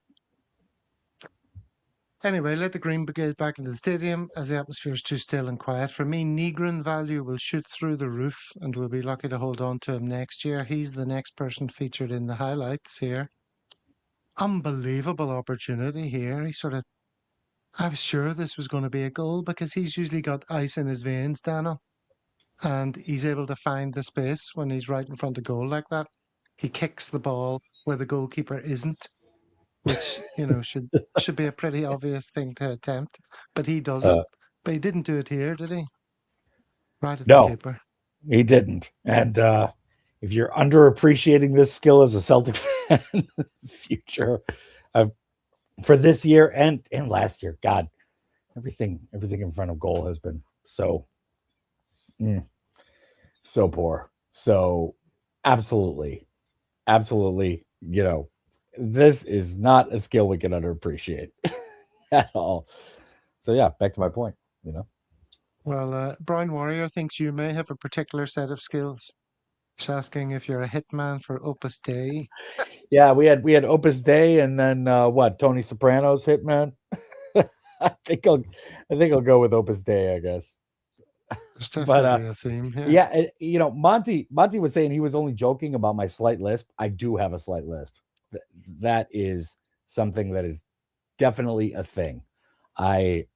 Anyway, let the Green Brigade back into the stadium as the atmosphere is too still and quiet. For me, Negron value will shoot through the roof and we'll be lucky to hold on to him next year. He's the next person featured in the highlights here. Unbelievable opportunity here. I was sure this was going to be a goal because he's usually got ice in his veins, Dano. And he's able to find the space when he's right in front of goal like that. He kicks the ball where the goalkeeper isn't, which should be a pretty obvious thing to attempt, but he does it. But he didn't do it here, did he? Right at the keeper. He didn't. And if you're underappreciating this skill as a Celtic fan in the future, for this year and last year, God, everything in front of goal has been so poor. So absolutely, this is not a skill we can underappreciate at all. So yeah, back to my point, Well, Brown Warrior thinks you may have a particular set of skills. He's asking if you're a hitman for Opus Dei. Yeah, we had Opus Dei, and then Tony Soprano's hitman. I think I'll go with Opus Dei, I guess. There's definitely a theme here. Yeah, Monty was saying he was only joking about my slight lisp. I do have a slight lisp. That is something that is definitely a thing. I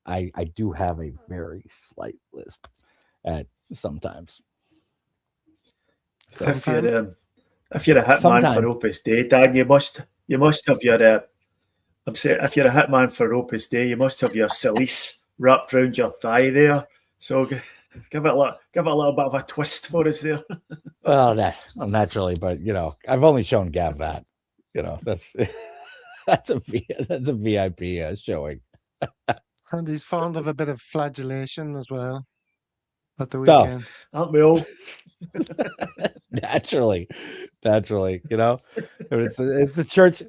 do have a very slight lisp at sometimes. So if you're a hitman for Opus Dei, Dan, you must have your. I'm saying if you're a hitman for Opus Dei, you must have your cilice wrapped around your thigh there. So give it a little bit of a twist for us there. Well, naturally, but I've only shown Gav that. That's That's a VIP showing. And he's fond of a bit of flagellation as well at the So, weekends. Aren't we all? naturally, it's the church.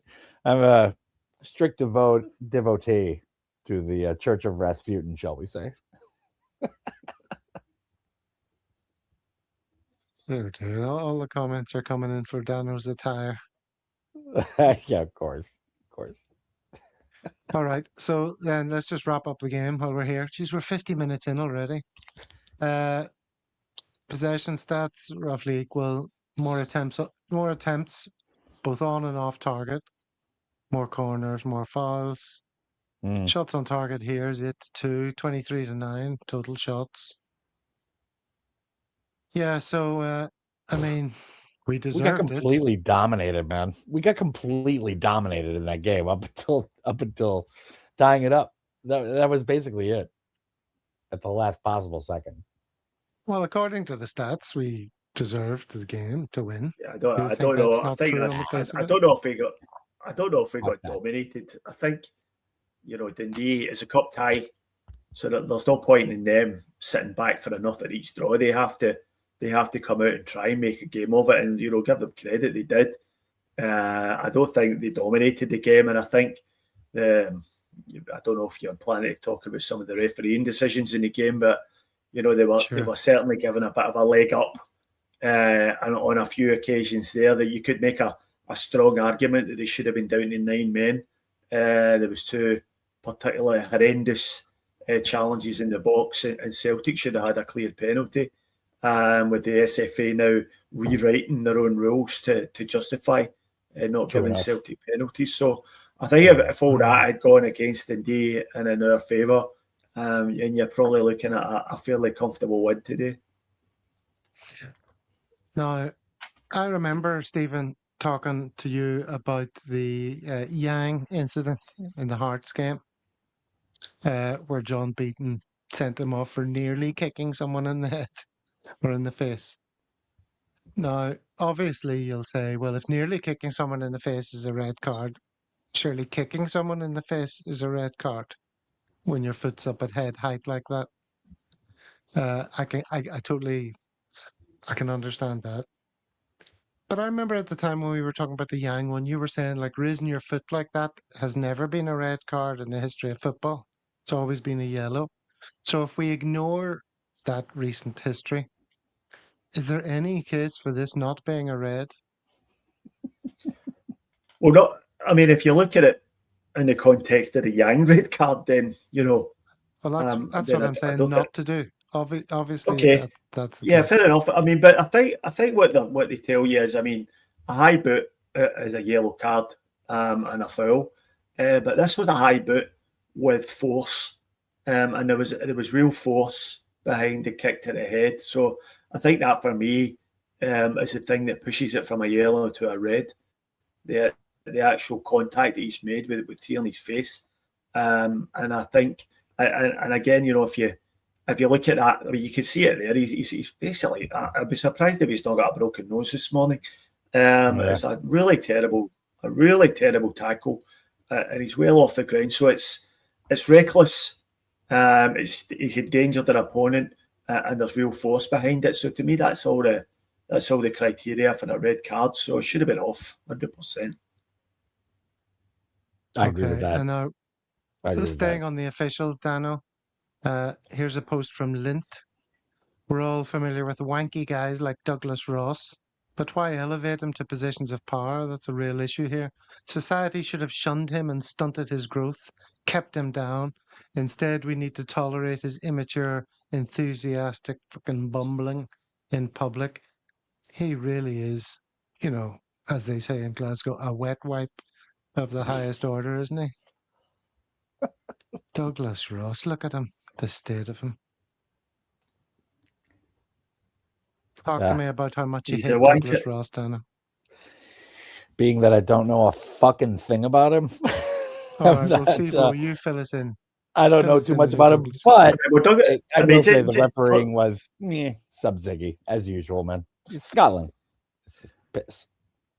I'm a strict devotee to the Church of Rasputin, shall we say? There, dude. All the comments are coming in for Dano's attire. Yeah, of course. All right, so then let's just wrap up the game while we're here. Jeez, we're 50 minutes in already. Possession stats roughly equal. More attempts, both on and off target. More corners, more fouls. Shots on target here is 8-2, 23-9 total shots. Yeah, so I mean, we We got deserved completely dominated, man. We got completely dominated in that game up until tying it up. That was basically it at the last possible second. Well, according to the stats, we deserved the game to win. Yeah, I You don't think know. that's I not think true on that's. the face of I it? don't know if we got. I don't know if we got Okay. dominated. I think, Dundee is a cup tie, so there's no point in them sitting back for a nothing each draw. They have to come out and try and make a game of it, and give them credit. They did. I don't think they dominated the game, and I think I don't know if you're planning to talk about some of the refereeing decisions in the game, but they were certainly given a bit of a leg up, and on a few occasions there that you could make a strong argument that they should have been down to 9 men. There was 2 particularly horrendous challenges in the box, and Celtic should have had a clear penalty. With the SFA now rewriting their own rules to justify not giving Celtic penalties. So I think if all that had gone against Dundee and in our favour, and you're probably looking at a fairly comfortable win today. Now, I remember, Stephen, talking to you about the Yang incident in the Hearts game, where John Beaton sent him off for nearly kicking someone in the head or in the face. Now, obviously, you'll say, well, if nearly kicking someone in the face is a red card, surely kicking someone in the face is a red card when your foot's up at head height like that. I can understand that. But I remember at the time when we were talking about the Yang one, you were saying like raising your foot like that has never been a red card in the history of football. It's always been a yellow. So if we ignore that recent history, is there any case for this not being a red? Well, not. I mean, if you look at it in the context of the Yang red card, then Well, that's what I'm saying not to do. Obviously, okay. That's the case. Fair enough. I mean, but I think what they tell you is, I mean, a high boot is a yellow card and a foul, but this was a high boot with force, and there was real force behind the kick to the head. So I think that for me is the thing that pushes it from a yellow to a red. The actual contact that he's made with Tierney's face, and I think, and again, if you look at that, I mean, you can see it there. He's basically. I'd be surprised if he's not got a broken nose this morning. It's a really terrible tackle, and he's well off the ground. So it's reckless. He's endangered an opponent, and there's real force behind it. So to me, that's all the criteria for a red card. So it should have been off 100%. I agree with that. And now, staying on the officials, Dano, here's a post from Lint. We're all familiar with wanky guys like Douglas Ross, but why elevate him to positions of power? That's a real issue here. Society should have shunned him and stunted his growth, kept him down. Instead, we need to tolerate his immature, enthusiastic fucking bumbling in public. He really is, as they say in Glasgow, a wet wipe of the highest order, isn't he? Douglas Ross, look at him, the state of him. Talk to me about how much you hate Douglas Ross, Dana. Being that I don't know a fucking thing about him. All right, well, Steve, will you fill us in? I don't know too much about him, but I will say the refereeing was sub-ziggy, as usual, man. Scotland. It's just piss.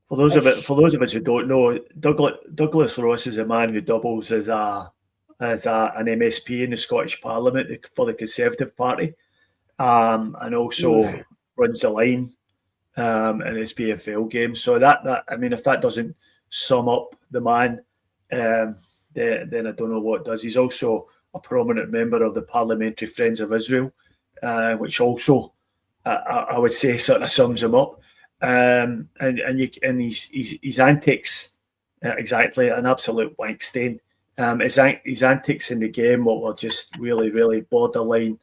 For those of us who don't know, Douglas Ross is a man who doubles as an MSP in the Scottish Parliament for the Conservative Party, and also runs the line in his PFL game. So that I mean, if that doesn't sum up the man, then I don't know what does. He's also a prominent member of the Parliamentary Friends of Israel, which also I would say sort of sums him up. And his antics, exactly, an absolute blank stain. His antics in the game were just really, really borderline,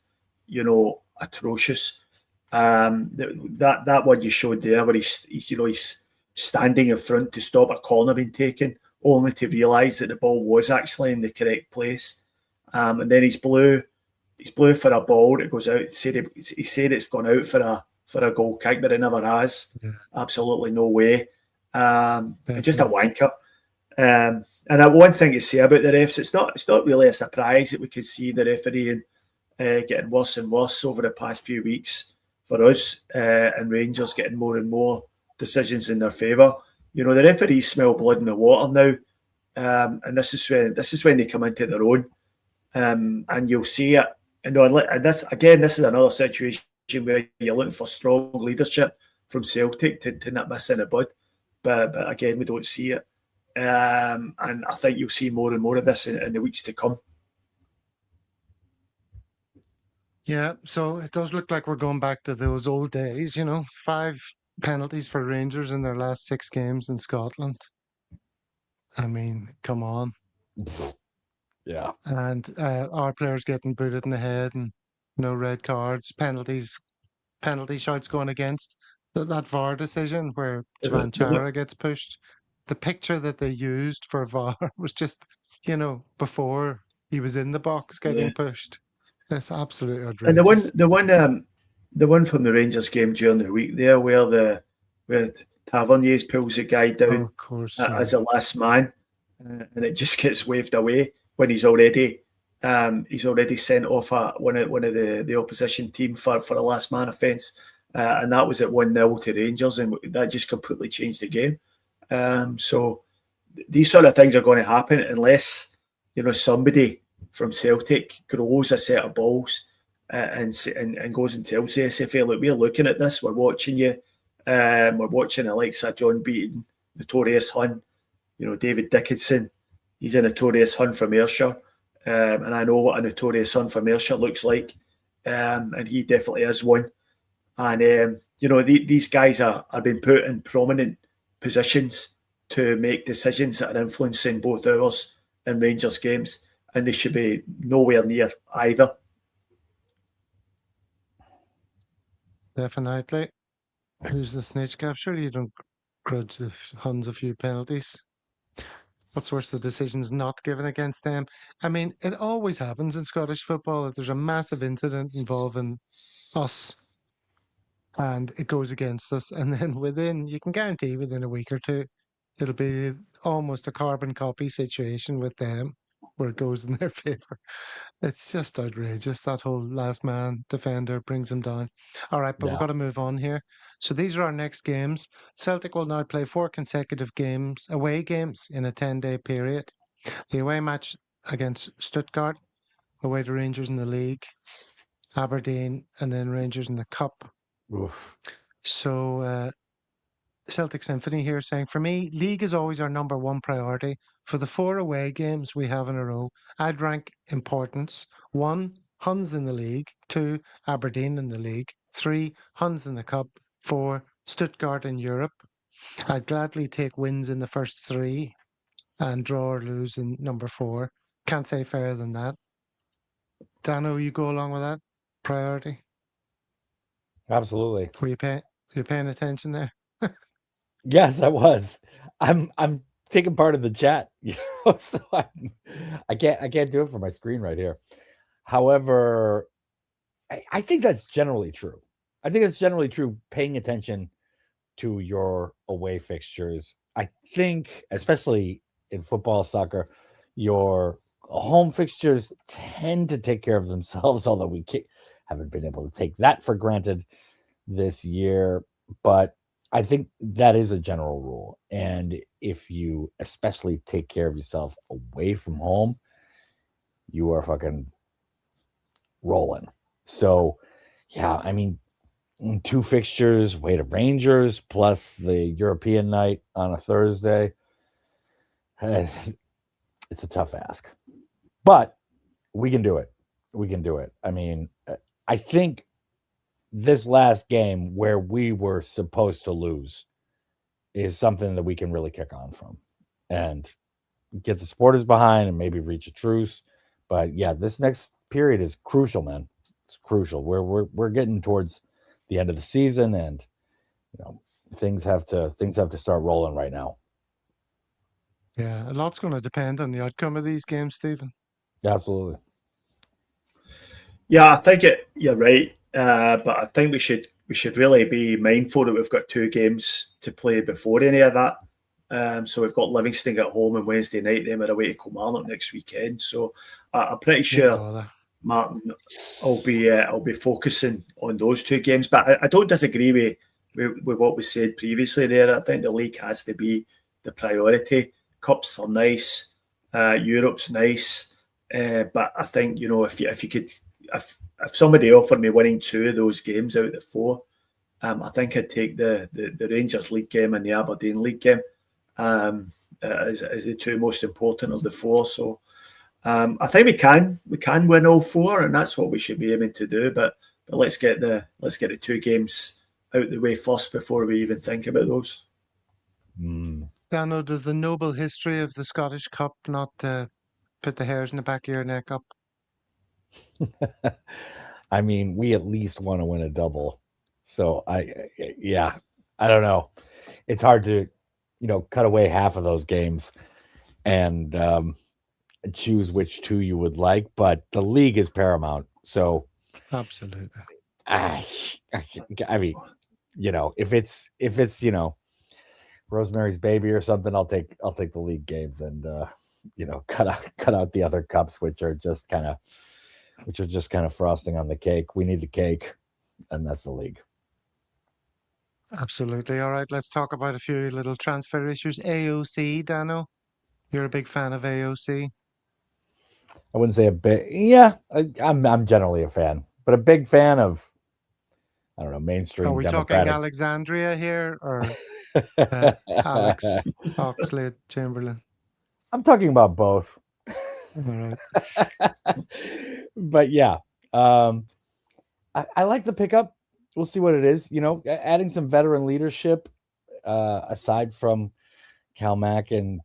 atrocious. That one you showed there, where he's standing in front to stop a corner being taken, only to realise that the ball was actually in the correct place, and then he's blew for a ball that goes out. He said it's gone out for a goal kick, but it never has. Yeah. Absolutely no way. Just a wanker. And one thing to say about the refs, it's not really a surprise that we could see the refereeing getting worse and worse over the past few weeks for us, and Rangers getting more and more decisions in their favour. The referees smell blood in the water now, and this is when they come into their own, and you'll see it. And this is another situation where you're looking for strong leadership from Celtic to not miss in the bud, but again we don't see it, and I think you'll see more and more of this in the weeks to come. Yeah, so it does look like we're going back to those old days. 5 penalties for Rangers in their last 6 games in Scotland. I mean, come on. Yeah. And our players getting booted in the head and no red cards, penalty shouts going against that VAR decision where Javan Chara gets pushed. The picture that they used for VAR was just, before he was in the box getting pushed. That's absolutely outrageous. And the one from the Rangers game during the week there, where Tavernier pulls the guy down as the last man, and it just gets waved away when he's already sent off one of the opposition team for a last man offence, and that was at 1-0 to Rangers, and that just completely changed the game. So these sort of things are going to happen unless somebody from Celtic grows a set of balls and goes and tells the SFA, look, we're looking at this, we're watching you, we're watching the likes of John Beaton, Notorious Hun, David Dickinson. He's a Notorious Hun from Ayrshire, and I know what a Notorious Hun from Ayrshire looks like, and he definitely is one. And these guys are being put in prominent positions to make decisions that are influencing both ours and Rangers games, and they should be nowhere near either. Definitely. Who's the snitch, Gav? Surely you don't grudge the Huns a few penalties. What's worse, the decisions not given against them. I mean, it always happens in Scottish football that there's a massive incident involving us and it goes against us. And then you can guarantee within a week or two, it'll be almost a carbon copy situation with them where it goes in their favour. It's just outrageous. That whole last man defender brings them down. All right, but we've got to move on here. So these are our next games. Celtic will now play 4 consecutive away games in a 10-day period. The away match against Stuttgart, away to Rangers in the league, Aberdeen, and then Rangers in the Cup. Oof. So Celtic Symphony here saying, for me, league is always our number one priority. For the 4 away games we have in a row, I'd rank importance. 1, Huns in the league. 2, Aberdeen in the league. 3, Huns in the Cup. 4, Stuttgart in Europe. I'd gladly take wins in the first 3 and draw or lose in number 4. Can't say fairer than that. Dano, you go along with that priority? Absolutely. Were you paying attention there? Yes, I was. I'm taking part in the chat, so I can't do it for my screen right here. However, I think that's generally true. I think it's generally true. Paying attention to your away fixtures. I think, especially in football, soccer, your home fixtures tend to take care of themselves. Although we haven't been able to take that for granted this year, but I think that is a general rule. And if you especially take care of yourself away from home, you are fucking rolling. So, yeah, I mean, 2 fixtures, way to Rangers, plus the European night on a Thursday. It's a tough ask. But we can do it. We can do it. I mean, I think this last game where we were supposed to lose is something that we can really kick on from and get the supporters behind and maybe reach a truce. But yeah, this next period is crucial, man. It's crucial. We're getting towards the end of the season, and things have to start rolling right now. Yeah, a lot's going to depend on the outcome of these games, Stephen. Absolutely. Yeah, I think you're right, but I think we should really be mindful that we've got 2 games to play before any of that. So we've got Livingston at home on Wednesday night, then we're away to Kilmarnock next weekend. So I'm pretty sure Martin will be focusing on those 2 games. But I don't disagree with what was said previously there. I think the league has to be the priority. Cups are nice, Europe's nice, but I think if you could. If somebody offered me winning 2 of those games out of the 4, I think I'd take the Rangers League game and the Aberdeen League game as the 2 most important of the 4. So I think we can win all 4, and that's what we should be aiming to do. But let's get the 2 games out the way first before we even think about those. Dano, does the noble history of the Scottish Cup not put the hairs in the back of your neck up? I mean, we at least want to win a double. So I don't know. It's hard to, cut away half of those games and choose which 2 you would like, but the league is paramount. So absolutely. I mean, if it's Rosemary's Baby or something, I'll take the league games and cut out the other cups, which are just kind of frosting on the cake. We need the cake, and that's the league. Absolutely. All right, let's talk about a few little transfer issues. AOC, Dano, you're a big fan of AOC. I wouldn't say a big. Yeah, I'm generally a fan, but a big fan of, I don't know, mainstream. Are we Democratic. talking Alexandria here or Alex Oxlade-Chamberlain? I'm talking about both. All right. But yeah, I like the pickup. We'll see what it is. Adding some veteran leadership aside from Cal Mack and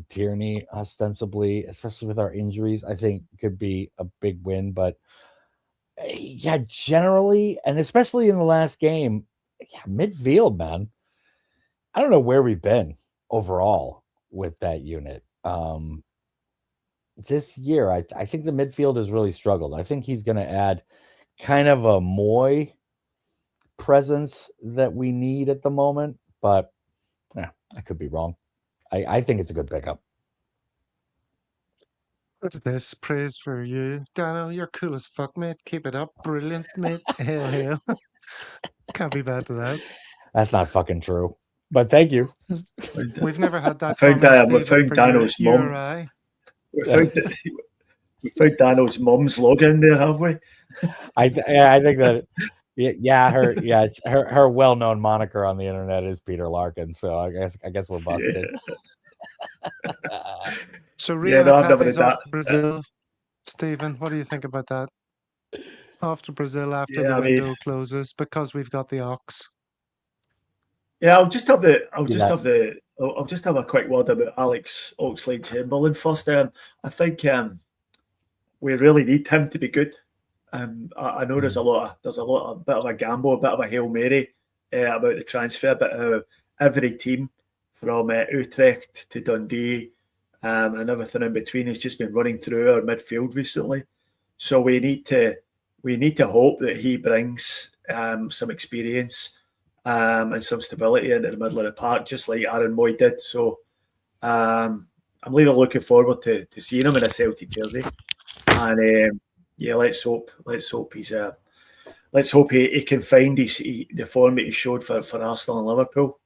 Tierney, ostensibly, especially with our injuries, I think could be a big win. But yeah, generally, and especially in the last game, midfield, man. I don't know where we've been overall with that unit. This year, I think the midfield has really struggled. I think he's going to add kind of a Moy presence that we need at the moment, but I could be wrong. I think it's a good pickup. Look at this. Praise for you, Dano. You're cool as fuck, mate. Keep it up. Brilliant, mate. Hail. Can't be bad to that. That's not fucking true. But thank you. We've never had that. We found Dano's mum. We found Dano's mum's login there, have we? I think that. Her well-known moniker on the internet is Peter Larkin, so I guess we're busted. Yeah. So Rio Hatate's off to Brazil. Stephen, what do you think about that? Off to Brazil after the window closes because we've got the Ox. Yeah, I'll just have a quick word about Alex Oxlade-Chamberlain first. I think we really need him to be good. I know there's a bit of a gamble, a bit of a Hail Mary about the transfer, but every team from Utrecht to Dundee and everything in between has just been running through our midfield recently. So we need to hope that he brings some experience and some stability into the middle of the park, just like Aaron Moy did. So I'm really looking forward to seeing him in a Celtic jersey, and let's hope he's let's hope he can find the form that he showed for Arsenal and Liverpool.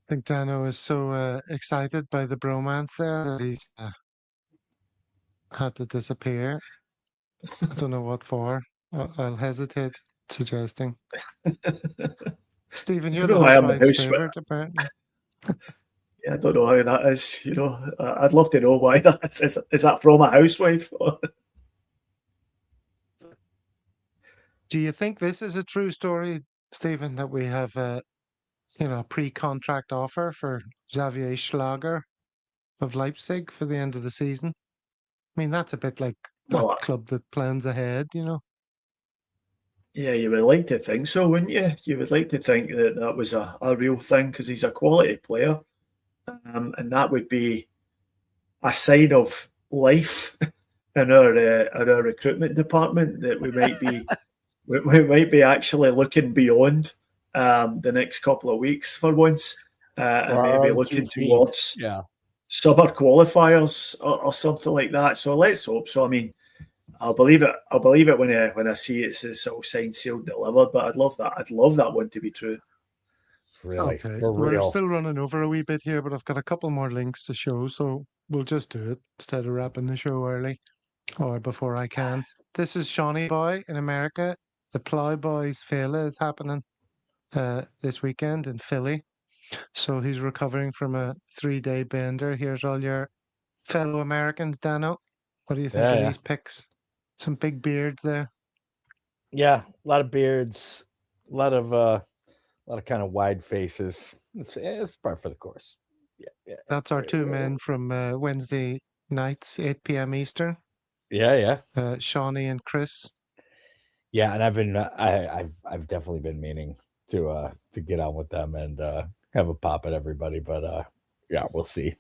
I think Dano is so excited by the bromance there that he's had to disappear. I don't know what for. I'll hesitate suggesting. Stephen, you're the know why I'm the housewife house favourite, apparently. Yeah, I don't know how that is. I'd love to know why that is. Is that from a housewife? Do you think this is a true story, Stephen, that we have a pre-contract offer for Xavier Schlager of Leipzig for the end of the season? I mean, that's a bit like a club that plans ahead, Yeah, you would like to think so, wouldn't you? You would like to think that was a real thing because he's a quality player. And that would be a sign of life in our recruitment department, that we might be we might be actually looking beyond the next couple of weeks for once, and maybe looking towards summer qualifiers or something like that. So let's hope so. I mean, I'll believe it. I'll believe it when I see it's all signed, sealed, delivered. But I'd love that one to be true. Really? Okay, we're still running over a wee bit here, but I've got a couple more links to show, so we'll just do it instead of wrapping the show early or before I can. This is Shawnee Boy in America. The Plowboys Fela is happening this weekend in Philly. So he's recovering from a 3-day bender. Here's all your fellow Americans, Dano. What do you think of these picks? Some big beards there. Yeah, a lot of beards, a lot of kind of wide faces. It's part for the course. Yeah. That's our two men from Wednesday nights, 8 p.m. Eastern. Yeah. Shawnee and Chris. Yeah, and I've definitely been meaning to get on with them and have a pop at everybody, but yeah, we'll see.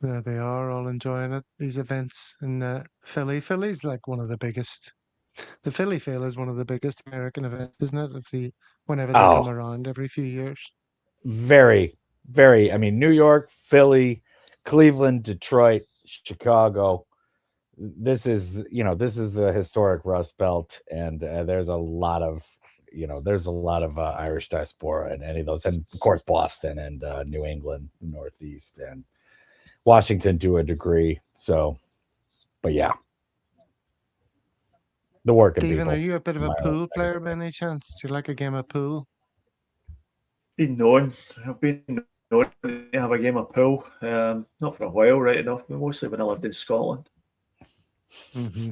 Yeah, they are all enjoying it. These events in Philly. Philly's like one of the biggest. The Philly Fail is one of the biggest American events, isn't it? Whenever they come around every few years. Very, very. I mean, New York, Philly, Cleveland, Detroit, Chicago. This is the historic Rust Belt, and there's a lot of Irish diaspora in any of those, and of course Boston and New England, Northeast, and Washington to a degree. So, but yeah, the working Stephen, people. are you a bit of a pool player by any chance? Do you like a game of pool? I've been known to have a game of pool. Not for a while, right enough, but mostly when I lived in Scotland. Mm-hmm.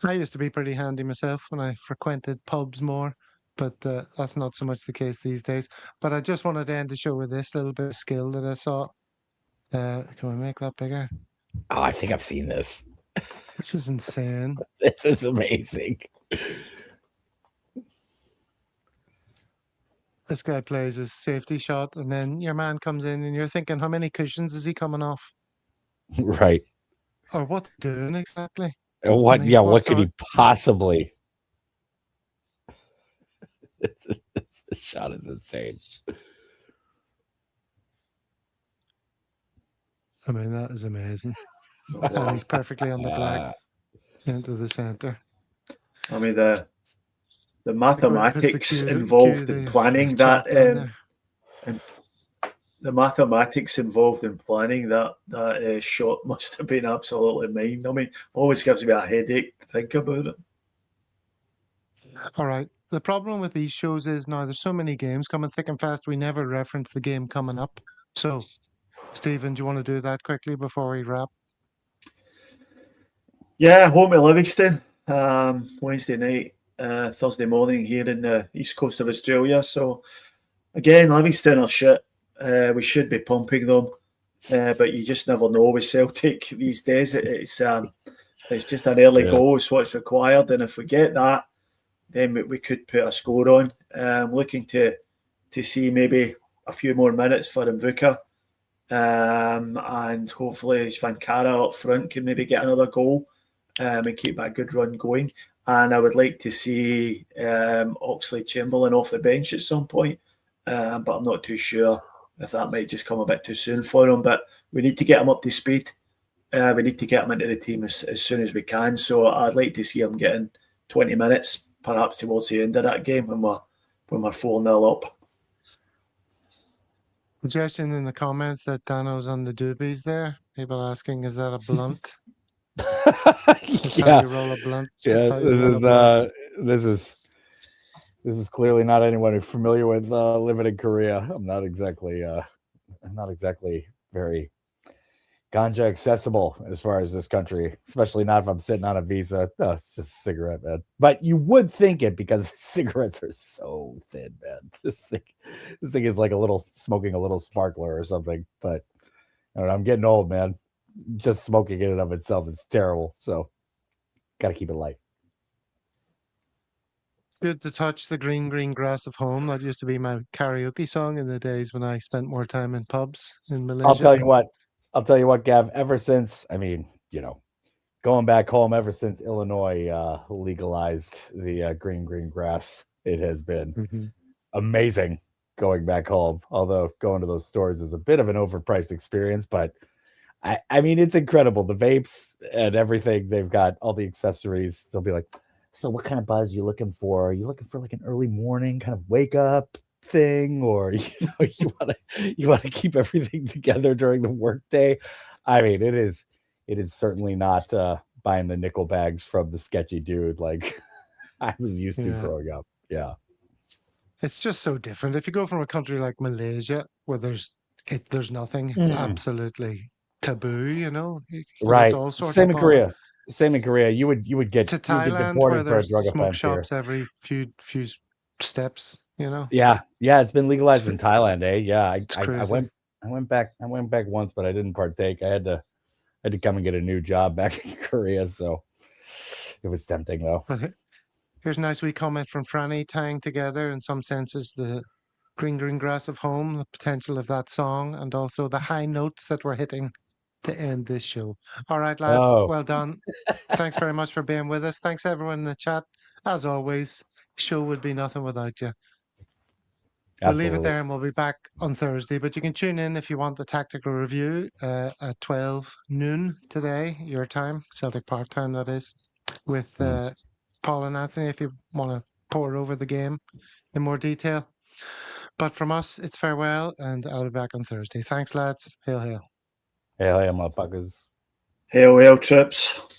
I used to be pretty handy myself when I frequented pubs more, but that's not so much the case these days. But I just wanted to end the show with this little bit of skill that I saw. Can we make that bigger? Oh, I think I've seen this. This is insane. This is amazing. This guy plays his safety shot, and then your man comes in, and you're thinking, how many cushions is he coming off? Right. Or what's he doing exactly? What? Yeah. What could he possibly? The shot is insane. I mean, that is amazing. And he's perfectly on the black into the center. I mean, the mathematics involved in planning that, and the mathematics involved in planning that shot must have been absolutely mind. I mean, always gives me a headache to think about it. All right. The problem with these shows is now there's so many games coming thick and fast, we never reference the game coming up. So, Stephen, do you want to do that quickly before we wrap? Yeah, home to Livingston, Wednesday night, Thursday morning here in the east coast of Australia. So, again, Livingston are shit. We should be pumping them, but you just never know with Celtic these days. It's just an early goal is what's required, and if we get that, then we could put a score on. Looking to see maybe a few more minutes for Mvuka, and hopefully Vankara up front can maybe get another goal and keep that good run going. And I would like to see Oxlade-Chamberlain off the bench at some point, but I'm not too sure if that might just come a bit too soon for him. But we need to get him up to speed. We need to get him into the team as soon as we can. So I'd like to see him getting 20 minutes, perhaps towards the end of that game when we're 4-0 up. Suggestion in the comments that Dano's on the doobies there. People asking, is that a blunt? That's how you roll a blunt. Yeah, this is clearly not anyone who's familiar with living in Korea. I'm not exactly very ganja accessible as far as this country, especially not if I'm sitting on a visa. No, it's just a cigarette, man. But you would think it because cigarettes are so thin, man. This thing is like smoking a little sparkler or something. But I don't know, I'm getting old, man. Just smoking in and of itself is terrible. So got to keep it light. It's good to touch the green, green grass of home. That used to be my karaoke song in the days when I spent more time in pubs in Malaysia. I'll tell you what, Gav, ever since, going back home, ever since Illinois legalized the green, green grass, it has been amazing going back home. Although going to those stores is a bit of an overpriced experience, but I mean, it's incredible. The vapes and everything, they've got all the accessories. They'll be like, so what kind of buzz are you looking for? Are you looking for like an early morning kind of wake up thing, or you want to keep everything together during the workday? I mean, it is certainly not buying the nickel bags from the sketchy dude like I was used to growing up. Yeah. It's just so different. If you go from a country like Malaysia where there's nothing, it's absolutely taboo, right. all sorts Same of in Korea. Same in Korea. You would get to Thailand where there's smoke shops every few steps, Yeah, it's been legalized in Thailand, eh? Yeah, I went back once, but I didn't partake. I had to come and get a new job back in Korea, so it was tempting though. Here's a nice wee comment from Franny, tying together in some senses the green, green grass of home, the potential of that song, and also the high notes that we're hitting to end this show. All right, lads, well done. Thanks very much for being with us. Thanks everyone in the chat. As always, show would be nothing without you. We'll leave it there and we'll be back on Thursday, but you can tune in if you want the tactical review at 12 noon today, your time, Celtic Park time, that is, with Paul and Anthony if you want to pour over the game in more detail. But from us, it's farewell, and I'll be back on Thursday. Thanks, lads. Hail, hail. Hail, hail, motherfuckers. Hail, hail, trips.